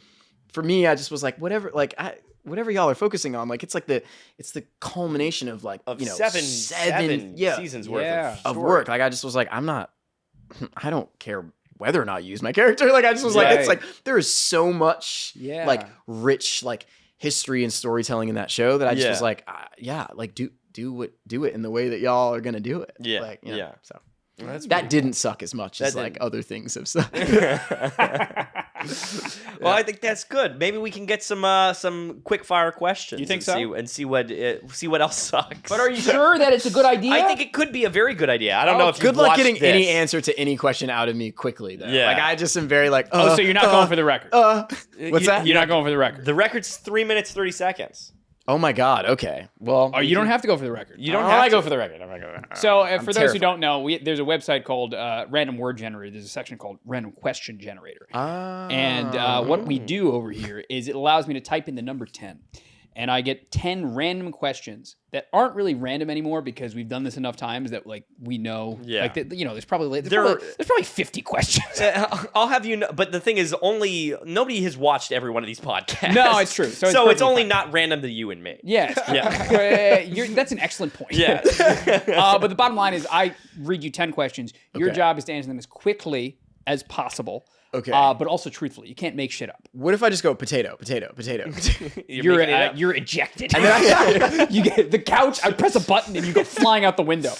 for me, I just was like, whatever y'all are focusing on, like it's the culmination of like seven seasons worth of work. Like I just was like, I don't care whether or not you use my character. Like I just was like, it's like there is so much like rich like history and storytelling in that show that I just was like, like do it in the way that y'all are gonna do it. Yeah, like, you know, so. Well, that didn't suck as much as like other things have sucked. Well, I think that's good. Maybe we can get some quick fire questions. You think so? See what else sucks. But are you sure that it's a good idea? I think it could be a very good idea. I don't know if good you've luck watched getting this. any answer to any question out of me quickly though. Yeah. Like I just am very like, so you're not going for the record. What's that? You're not going for the record. The record's 3 minutes 30 seconds. Oh my god. Okay. Well, you don't have to go for the record. You don't have to go for the record. I'm not going. So for those who don't know, there's a website called Random Word Generator. There's a section called Random Question Generator. And what we do over here is it allows me to type in the number 10. And I get 10 random questions that aren't really random anymore because we've done this enough times that like we know. Yeah. Like there's probably 50 questions. I'll have you know, but the thing is, nobody has watched every one of these podcasts. No, it's true. So it's only not random to you and me. Yes. Yeah. That's an excellent point. Yeah. But the bottom line is, I read you 10 questions. Your job is to answer them as quickly as possible. Okay. But also truthfully. You can't make shit up. What if I just go potato? You're ejected. And then you get the couch. I press a button and you go flying out the window.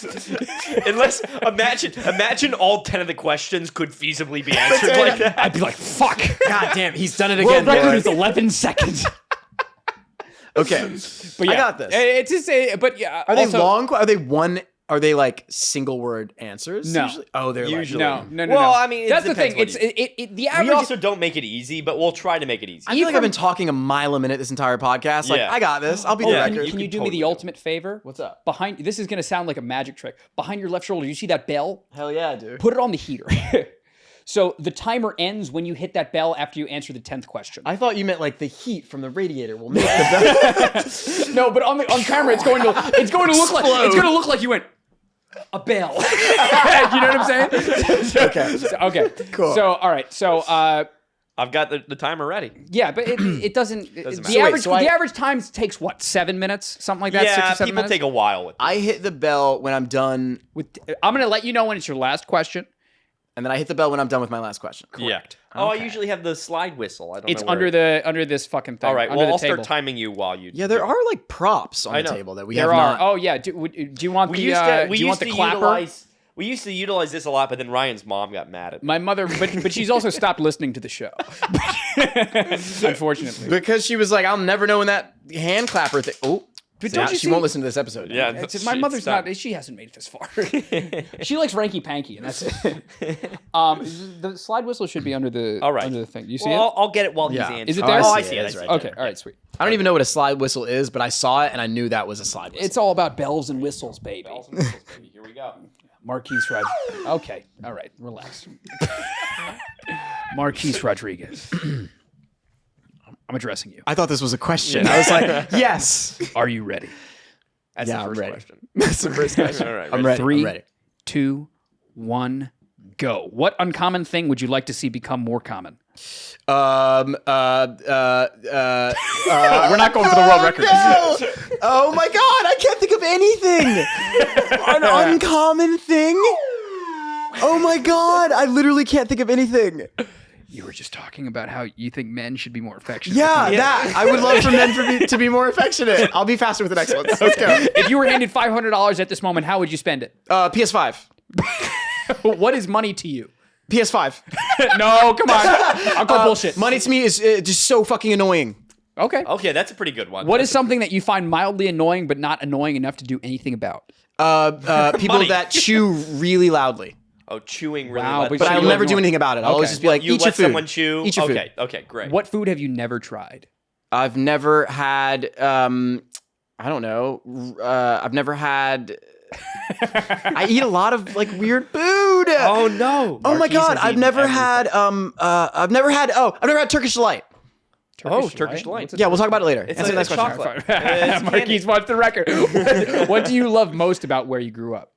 Unless imagine all 10 of the questions could feasibly be answered like that. I'd be like, fuck. God damn, he's done it again. World record is 11 seconds. Okay, but I got this. It's just but yeah. Are they long? Are they one? Are they like single word answers? No. Usually? Oh, they're usually. Like, No. Well, I mean, that's the thing. It's the average. We also don't make it easy, but we'll try to make it easy. I feel like I've been talking a mile a minute this entire podcast. Like, I got this. I'll be the record. Can you do me the ultimate favor? What's up? This is going to sound like a magic trick. Behind your left shoulder, you see that bell? Hell yeah, dude. Put it on the heater. So the timer ends when you hit that bell after you answer the 10th question. I thought you meant like the heat from the radiator will make the bell. No, but on camera, it's going to look like you went a bell. You know what I'm saying? Okay. Cool. So all right. So I've got the timer ready. yeah, but it doesn't. Doesn't The matter. average time takes what, 7 minutes, something like that. 6 Yeah, or 7 people minutes. take a while with. I hit the bell when I'm done, I'm gonna let you know when it's your last question. and then I hit the bell when I'm done with my last question. Correct. Yeah. Oh, I Okay. usually have the slide whistle. I don't It's know where under this fucking thing. All right. Under Well, the I'll table. start timing you while you. Yeah, there are like props on I the know. table that we There have are. not. Oh yeah. Do you want We the? used to. We do you want used the to clapper? utilize. We used to utilize this a lot, but then Ryan's mom got mad at me. My mother, but she's also stopped listening to the show. Unfortunately. Because she was like, I'll never know when that hand clapper thing. Oh, But see, don't you she see- won't listen to this episode. Yeah. It's- my mother's Stop. not. She hasn't made it this far. She likes Ranky Panky, and that's it. The slide whistle should be under the All right. under the thing. You see Well, it? I'll get it while Yeah. he's answering. Is it Oh, there? Oh, I see see it. it. It's I see right it. Okay. All right. Sweet. I don't even know what a slide whistle is, but I saw it and I knew that was a slide whistle. It's all about bells and whistles, baby. Bells and whistles, baby. Here we go. Marquis Rodriguez. Okay. All right. Relax. Marquis Rodriguez. I'm addressing you. I thought this was a question. I was like, yes. Are you ready? That's Yeah, the I'm first ready. question. That's the first question. All right. I'm ready. Three, I'm ready. 2, 1, go. What uncommon thing would you like to see become more common? We're We're not going for the world record. No! Oh my god, I can't think of anything. An uncommon thing? Oh my god, I literally can't think of anything. You were just talking about how you think men should be more affectionate. Yeah, that. I would love for men to be more affectionate. I'll be faster with the next one. Let's go. If you were handed $500 at this moment, how would you spend it? PS5. What is money to you? PS5. No, come on. I'll call bullshit. Money to me is just so fucking annoying. Okay. Okay, that's a pretty good one. What is something that you find mildly annoying but not annoying enough to do anything about? People Money. that chew really loudly. Oh, chewing really Wow, loud. but But So I'll you never have do no- anything about it. I'll Okay. always just be like, you eat your let food. someone chew. Eat your food. Okay, great. What food have you never tried? I've never had, I don't know. I've never had. I eat a lot of like weird food. Oh no! Oh my Marquis god! has I've eaten never everything. had. I've never had Turkish delight. Turkish delight. What's a Yeah, we'll talk about it later. It's Answer the like next question. chocolate. Turkish- It's Marquis candy. wants the record. What do you love most about where you grew up?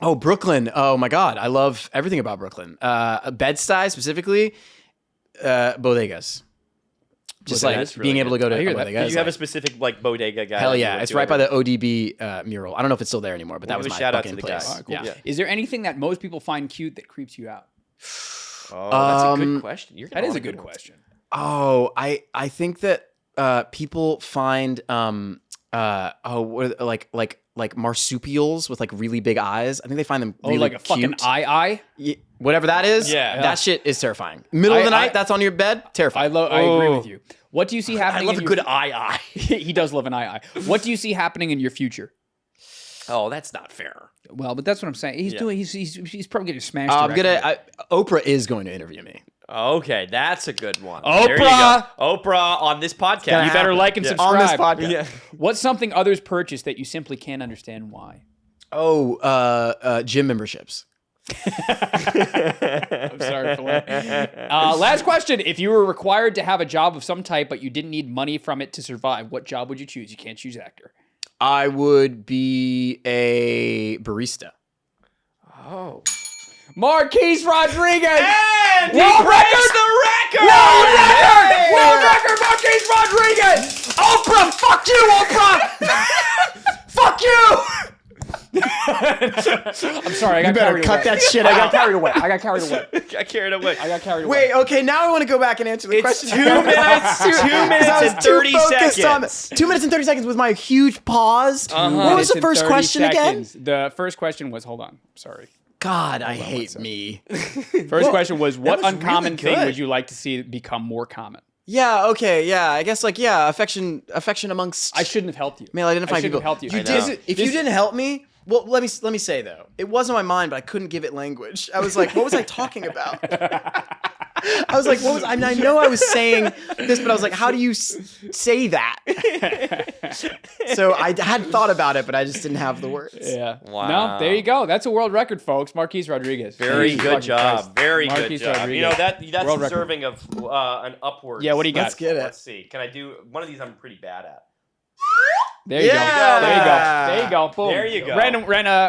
Oh, Brooklyn. Oh my god, I love everything about Brooklyn. Bed-Stuy specifically, bodegas. Just like Bodegas, really being able to go to I a hear that. bodega. Do is you have a like- specific like bodega guy? Hell that you yeah, went it's to right by every- the ODB mural. I don't know if it's still there anymore, but that We'll was give my a shout out to fucking the place. guy. Cool. Yeah. Is there anything that most people find cute that creeps you out? Oh, that's a good Um, question. You're That is on a good one. question. Oh, I think that people find like marsupials with like really big eyes. I think they find them really like a fucking cute. eye. Whatever that is. Yeah. That shit is terrifying. Middle of the I- night, that's on your bed. Terrifying. I agree Oh. with you. What do you see I happening? love a in good your, eye. He does love an eye. What do you see happening in your future? Oh, that's not fair. Well, but that's what I'm saying. He's Yeah. doing. He's probably getting smashed. I'm directly. gonna. Oprah is going to interview me. Okay, that's a good one. Oprah! There you go. Oprah on this podcast. gonna You better happen. like and Yeah. subscribe. On this podcast. Yeah. What's something others purchase that you simply can't understand why? Oh, gym memberships. I'm sorry for that. Last question. If you were required to have a job of some type, but you didn't need money from it to survive, what job would you choose? You can't choose actor. I would be a barista. Oh. Marquis Rodriguez! And World record! the record! World record! World record, Marquis Rodriguez! Oprah, fuck you, Oprah! Fuck you! I'm sorry, I got You better carried cut away. that shit I got out. carried away. I got carried away. I carried away. I got carried away. Wait, okay, now I want to go back and answer the It's question. 2 minutes. 2 minutes I was and too 30 focused on seconds. 2 minutes and 30 seconds with my huge pause. What was Minutes the and first 30 question again? seconds. The first question was, hold on, sorry. God, I hate me. First question was, what was uncommon really thing good. would you like to see become more common? Yeah, okay, yeah. I guess affection amongst I shouldn't have helped you. male identifying I shouldn't people. have helped you. You I did. know. If you didn't help me, well, let me say though, it was on my mind, but I couldn't give it language. I was like, what was I talking about? I was like, what was? I know I was saying this, but I was like, how do you say that? So I had thought about it, but I just didn't have the words. Yeah. Wow. No, there you go. That's a world record, folks. Marquis Rodriguez. Very Jesus good fucking job. Christ. Very Marquis good job. Rodriguez. You know that's World record. deserving of an upwards. Yeah, what do you got? Let's get it. Let's see. Can I do one of these? I'm pretty bad at. There you go. Yeah. There you go. There you go. Boom. There you go.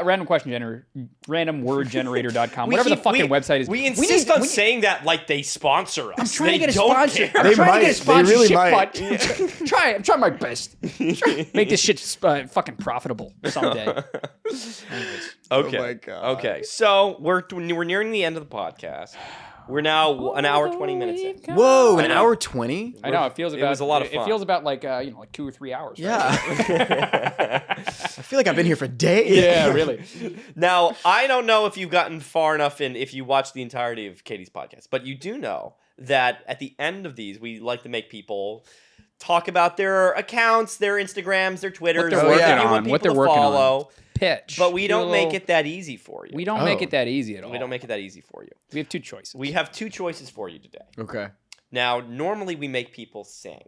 Random question generator. Randomwordgenerator.com. Whatever the fucking website is. We insist on saying that like they sponsor us. I'm trying to They get a don't sponsor. care. I'm They trying to get a might. They really sponsorship, might. but I'm trying my best. Make this shit fucking profitable someday. Anyways. Okay. Oh my God. Okay. So we're nearing the end of the podcast. We're now an hour 20 minutes in. Whoa, I an know. hour 20? I know it feels about. was a lot of fun. It feels about like like 2 or 3 hours. Right? Yeah. I feel like I've been here for days. Yeah, really. Now, I don't know if you've gotten far enough in if you watch the entirety of Katie's podcast, but you do know that at the end of these, we like to make people talk about their accounts, their Instagrams, their Twitters, they're working if you on, want what people they're to working on. follow. Pitch. But we Do a don't make little- it that easy for you. We don't make Oh. it that easy at all. We don't make it that easy for you. We have 2 choices. We have 2 choices for you today. Okay. Now, normally we make people sing,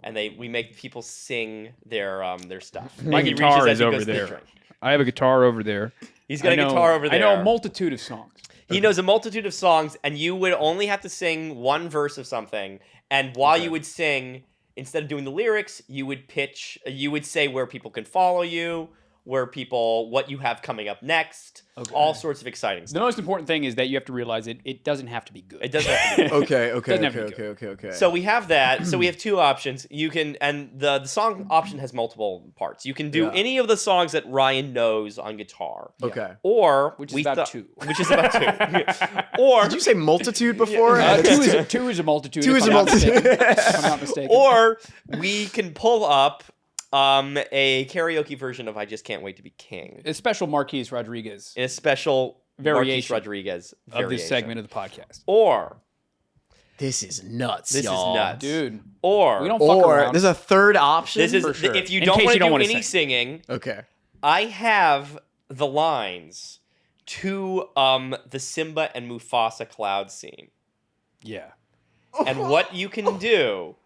and we make people sing their stuff. My And he guitar reaches as is he over goes to the there. drink. I have a guitar over there. He's got a guitar over there. I know a multitude of songs. He knows a multitude of songs, and you would only have to sing one verse of something. And while you would sing, instead of doing the lyrics, you would say where people can follow you, what you have coming up next, all sorts of exciting The stuff. most important thing is that you have to realize it doesn't have to be good. It doesn't have to be. Okay. Doesn't have to be Okay. So we have that. So we have 2 options. You can, and the song option has multiple parts. You can do Yeah. any of the songs that Ryan knows on guitar. Okay. Or Which is about 2. Which is about 2. Or Did you say multitude before? Uh, And two, it's- is, two is a multitude. Two if is I'm a not multitude. mistaken. If I'm not mistaken. or we can pull up a karaoke version of "I Just Can't Wait to Be King" a special Marquis Rodriguez in a special Variation Marquis Rodriguez of variation. this segment of the podcast. Or This is nuts, this y'all. is nuts, Dude, Or we don't fuck Or around. there's a third option. this is for sure. if you In don't case want you to don't do wanna any sing. singing. Okay. I have the lines to the Simba and Mufasa cloud scene, yeah. and what you can do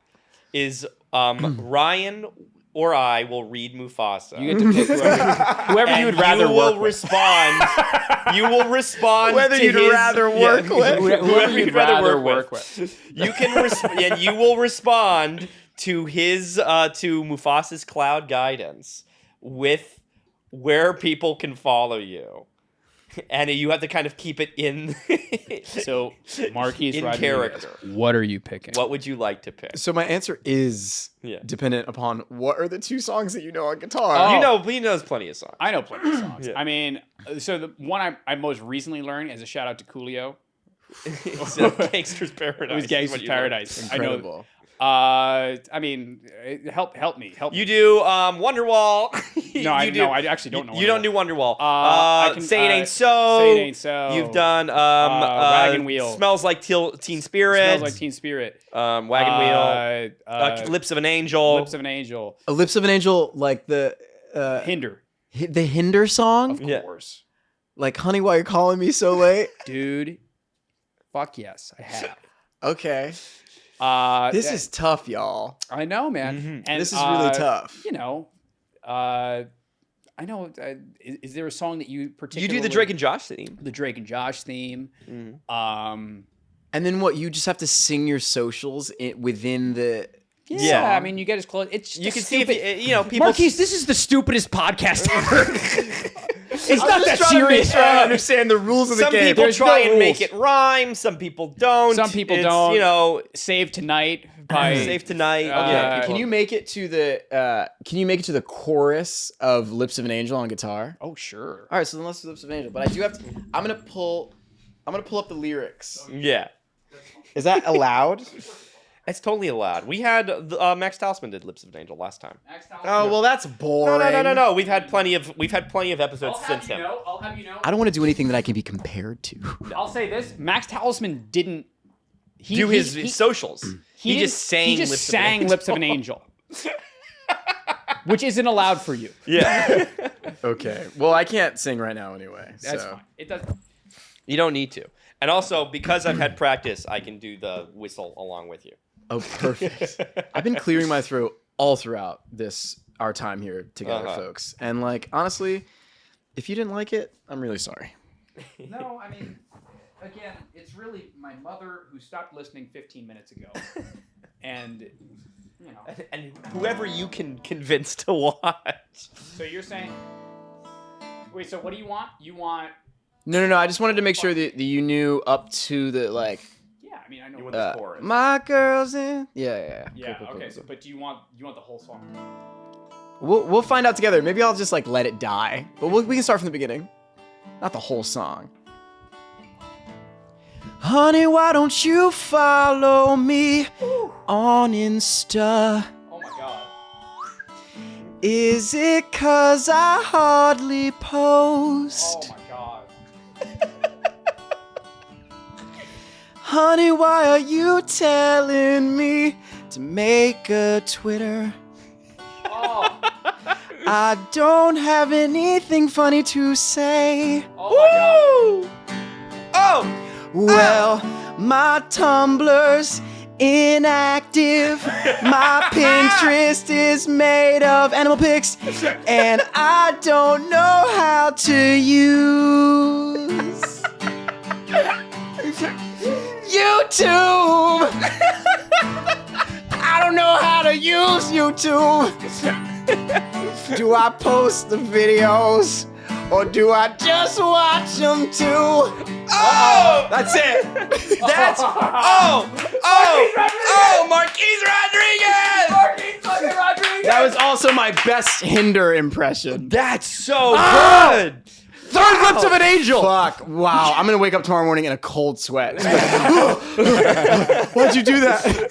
is Ryan or I will read Mufasa. You get to pick whoever you would rather you will work with. respond. You will respond. Whether to you'd his, rather work with. Whoever you'd rather work with. You can and you will respond to his to Mufasa's cloud guidance with where people can follow you, and you have to kind of keep it in. So, Marquis in Rodriguez, character. what are you picking? What would you like to pick? So my answer is Yeah. dependent upon what are the 2 songs that you know on guitar. Oh. He knows plenty of songs. I know plenty of songs. Yeah. I mean, so the one I most recently learned as a shout out to Coolio So, Gangster's Paradise. was is Gangster's what you learned. Paradise. I know. Incredible. I mean, help me. You do Wonderwall. No, I actually don't know. You don't do Wonderwall. I can- Say It Ain't So. Say It Ain't So. You've done Wagon Wheel. Smells Like Teen Spirit. Smells Like Teen Spirit. Wagon Wheel. Lips of an Angel. Lips of an Angel. Lips of an Angel, like the Hinder. the Hinder song, Of Yeah. course. like "Honey, Why You Calling Me So Late." Dude. Fuck yes, I have. Okay, this is tough, y'all. I know, man. Mhm. And, This is really tough. You know, I know. Is there a song that you You particularly? do the Drake and Josh theme. The Drake and Josh theme. Mhm. And then what? You just have to sing your socials within the. Yeah, Yeah. I mean, you get as close. It's You just can see stupid. if you know people. Marquis, this is the stupidest podcast ever. It's not that trying to make serious. sure I understand the rules of the Some game. people There's try no and make rules. it rhyme. Some people don't. Some people It's, don't. You know, Save Tonight by Save Tonight. Uh, Can you make it to the? Can you make it to the chorus of "Lips of an Angel" on guitar? Oh, sure. All right, so then let's do "Lips of an Angel." But I do have to. I'm gonna pull up the lyrics. Yeah. Is that allowed? It's totally allowed. We had Max Talisman did Lips of an Angel last time. Oh well, that's boring. No. We've had plenty of episodes since him. I'll have you know. I don't want to do anything that I can be compared to. I'll say this: Max Talisman didn't Do his socials. He didn't- just sang. He just Lips sang of an "Lips of an Angel," which isn't allowed for you. Yeah. Okay. Well, I can't sing right now anyway. That's so. fine. It does. You don't need to. And also, because I've had practice, I can do the whistle along with you. Oh, perfect. I've been clearing my throat all throughout this our time here together, folks. And like, honestly, if you didn't like it, I'm really sorry. No, I mean, again, it's really my mother who stopped listening 15 minutes ago. And, you know. And whoever you can convince to watch. So you're saying... Wait, so what do you want? You want... No. I just wanted to make sure that you knew up to the, like... Yeah, I mean, I know You what want the the chorus. My girl's in... Yeah. Yeah, Cool. okay, so, but do you want the whole song? We'll find out together. Maybe I'll just, like, let it die. But we can start from the beginning. Not the whole song. Honey, why don't you follow me on Insta? Oh my god. Is it 'cause I hardly post? Oh my god. Honey, why are you telling me to make a Twitter? Oh. I don't have anything funny to say. Oh my god. Oh! Well, my Tumblr's inactive. My Pinterest is made of animal pics. And I don't know how to use YouTube. I don't know how to use YouTube. Do I post the videos or do I just watch them too? Oh, that's it. That's Marquis Rodriguez! That was also my best Hinder impression. That's so good. Third lips of an angel. Fuck. Wow. I'm gonna wake up tomorrow morning in a cold sweat. Why'd you do that?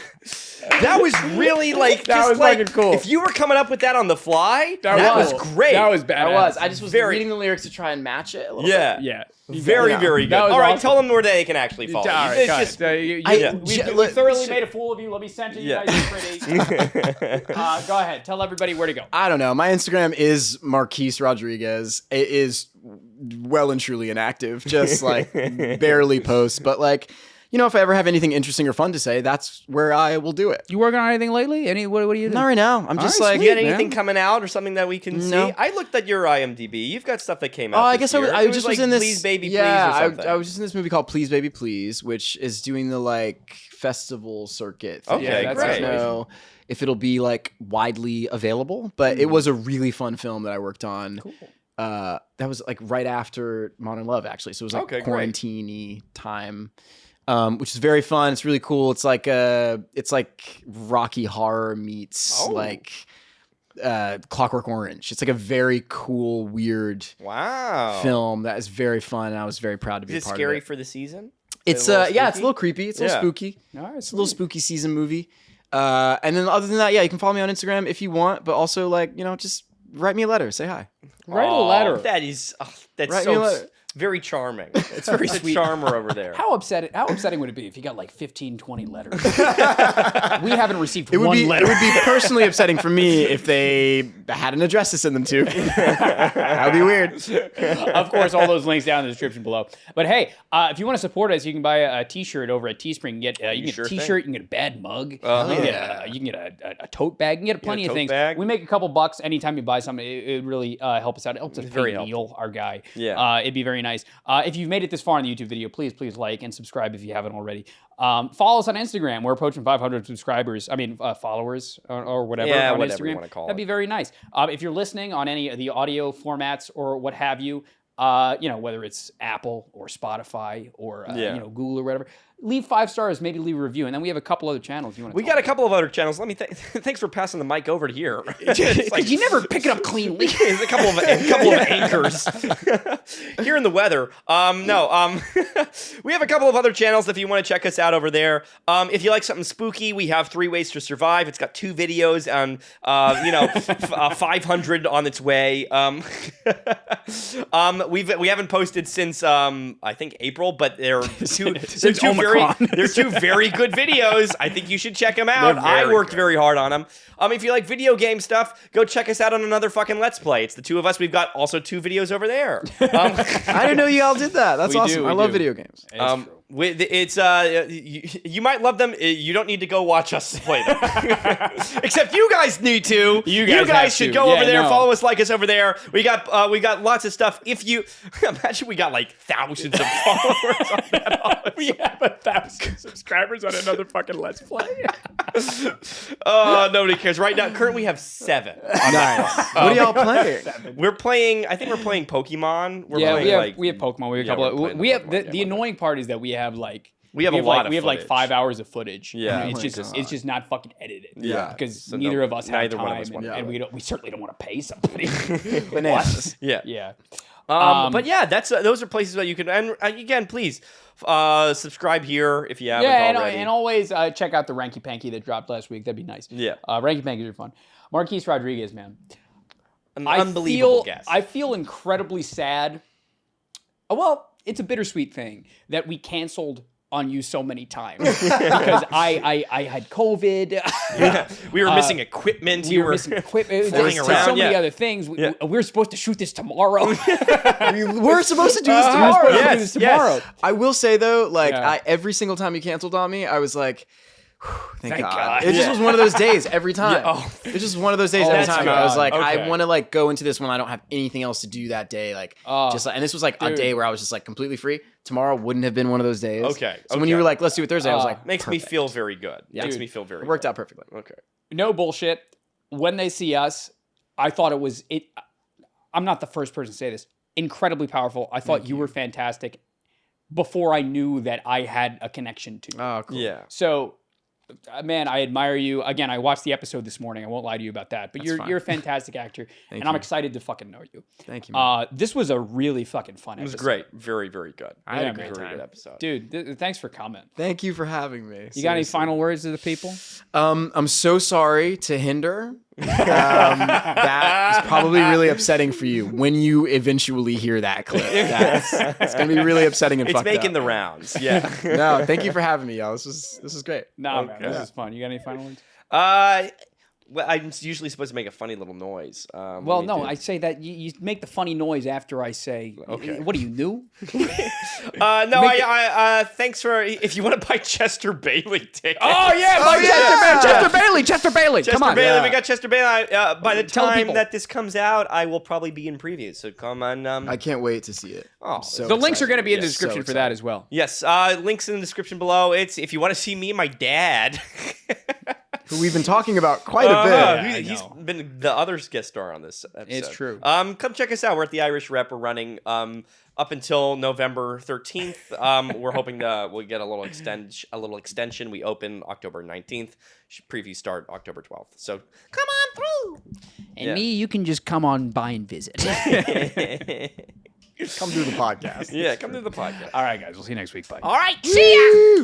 That was really like That just was like, fucking cool. If you were coming up with that on the fly, that was great. That was badass. I just was Very- reading the lyrics to try and match it a little yeah. Yeah. Very, very good. That was All right, awesome. tell them where they can actually follow you. All right, It's got just- it. I- we thoroughly made a fool of you. Let me censor you Yeah. guys. You're pretty. Go ahead. Tell everybody where to go. I don't know. My Instagram is Marquis Rodriguez. It is well and truly inactive. Just like barely posts. But like, you know, if I ever have anything interesting or fun to say, that's where I will do it. You working on anything lately? What are you doing? Not right now. I'm just right, like, You got Sweet, anything man. coming out or something that we can No. see? I looked at your IMDb. You've got stuff that came out. oh, I this guess year. I It just like was in this. Please Baby yeah, Please or something. I was just in this movie called Please Baby Please, which is doing the like festival circuit thing. Okay, I great. don't know if it'll be like widely available, but it was a really fun film that I worked on. Cool. That was like right after Modern Love, actually. So it was like Okay, great. quarantine-y time, which is very fun. It's really cool. It's like Rocky Horror meets like Clockwork Orange. It's like a very cool, weird Wow. film that is very fun. And I was very proud to be Is a it part scary of it. for the season? It's a little yeah, it's a spooky? little creepy. It's a little Yeah. spooky. All right, It's a little spooky season movie. And then other than that, yeah, you can follow me on Instagram if you want, but also like, you know, just write me a letter, say hi. Write a Aw, letter. That is that's Write me a so letter. very charming. It's very sweet. charmer over there. How upsetting would it be if you got like 15, 20 letters? We haven't received one letter. It would be personally upsetting for me if they had an address to send them to. That would be weird. Of course, all those links down in the description below. But hey, if you want to support us, you can buy a T-shirt over at Teespring. You can get Sure a thing. T-shirt, you can get a bad mug, Uh-huh. you can get a tote bag, you can get plenty of tote things. bag. We make a couple bucks anytime you buy something. It really help us out. It helps us very pay Neil, our guy. Yeah. It'd be very nice. If you've made it this far in the YouTube video, please like and subscribe if you haven't already. Follow us on Instagram. We're approaching 500 subscribers. I mean, followers or whatever Yeah, on whatever you Instagram. wanna call That'd it. be very nice. If you're listening on any of the audio formats or what have you, you know, whether it's Apple or Spotify or Yeah. you know, Google or whatever, leave 5 stars, maybe leave a review, and then we have a couple other channels you want to. We got a couple of other channels. Let me thanks for passing the mic over to here. It's like, you never pick it up cleanly. there's a couple of anchors here in the weather. We have a couple of other channels if you want to check us out over there. If you like something spooky, we have 3 Ways to Survive. It's got 2 videos and 500 on its way. We haven't posted since I think April, but they're two very good videos. I think you should check them out. I worked very hard on them. If you like video game stuff, go check us out on another fucking Let's Play. It's the 2 of us. We've got also 2 videos over there. I didn't know you all did that. That's We awesome. do, we I love do. video games. It's true. It's you might love them. You don't need to go watch us play them. Except you guys need to. You guys should go over there, follow us, like us over there. We got lots of stuff. If you imagine, we got like thousands of followers on that. We have 1,000 subscribers on another fucking Let's Play. Oh, nobody cares. Right now, currently we have 7. Nice. What are y'all playing? We're playing. I think we're playing Pokemon. We have Pokemon. We have the annoying part is that we have like we have a lot of we have like footage. 5 hours of footage. Yeah. And it's just not fucking edited. Yeah. Because So neither of us have neither time, one of us want to and we certainly don't want to pay somebody. Bananas. Yeah. Yeah. But yeah, those are places that you can. And again, please subscribe here if you haven't already. and always check out the Ranky Panky that dropped last week. That'd be nice. Yeah. Ranky Pankies are fun. Marquis Rodriguez, man. An unbelievable guest. I feel incredibly sad. Well, it's a bittersweet thing that we canceled on you so many times because I had COVID. Yeah. We were missing equipment. We were missing equipment. Flying There's around. so many other things. We were supposed to shoot this tomorrow. We're supposed to do this tomorrow. Yes. I will say though, like Yeah. every single time you canceled on me, I was like, Thank God. God. It just was one of those days every time. Yeah. Oh. It's just one of those days every That's time. good. I was like, Okay. I want to like go into this when I don't have anything else to do that day. Like, just like, and this was like a day where I was just like completely free. Tomorrow wouldn't have been one of those days. Okay. So when you were like, let's do it Thursday, I was like, makes me perfect. feel very good. Yeah. Makes Dude, me feel very It worked good. out perfectly. Okay. No bullshit. When they see us, I thought it was it. I'm not the first person to say this. Incredibly powerful. I thought you were fantastic before I knew that I had a connection to you. Oh, cool. Yeah. So, man, I admire you. Again, I watched the episode this morning. I won't lie to you about that. But That's fine. you're a fantastic actor, and you. I'm excited to fucking know you. Thank you, man. This was a really fucking fun It was episode. great. Very, very good. I had a yeah, great Very time. good episode. Dude, thanks for coming. Thank you for having me. You got any Seriously. final words to the people? I'm so sorry to hinder. That is probably really upsetting for you when you eventually hear that clip. It's gonna be really upsetting and It's fucked making up. the rounds. Yeah. No, thank you for having me, y'all. This is great. Nah, man, Okay. this is fun. You got any final words? Well, I'm usually supposed to make a funny little noise. Well, no, I say that you make the funny noise after I say, Okay. what are you, new? Thanks for if you want to buy Chester Bailey tickets. Oh, yeah, Chester Bailey. Chester Come on. Bailey, we got Chester Bailey. By the Tell time people. that this comes out, I will probably be in previews. So come on. I can't wait to see it. Oh, I'm so The links are excited. going to be in the Yes, so description for that excited. as well. yes, links in the description below. It's if you want to see me and my dad. Who we've been talking about quite a bit. I He's know. been the other guest star on this episode. It's true. Come check us out. We're at the Irish Rep. We're running up until November 13th. We're hoping we'll get a little extension. We open October 19th. Previews start October 12th. So come on through. And me, you can just come on by and visit. Come through the podcast. Yeah, come to the podcast. All right, guys. We'll see you next week. Bye. All right, see ya.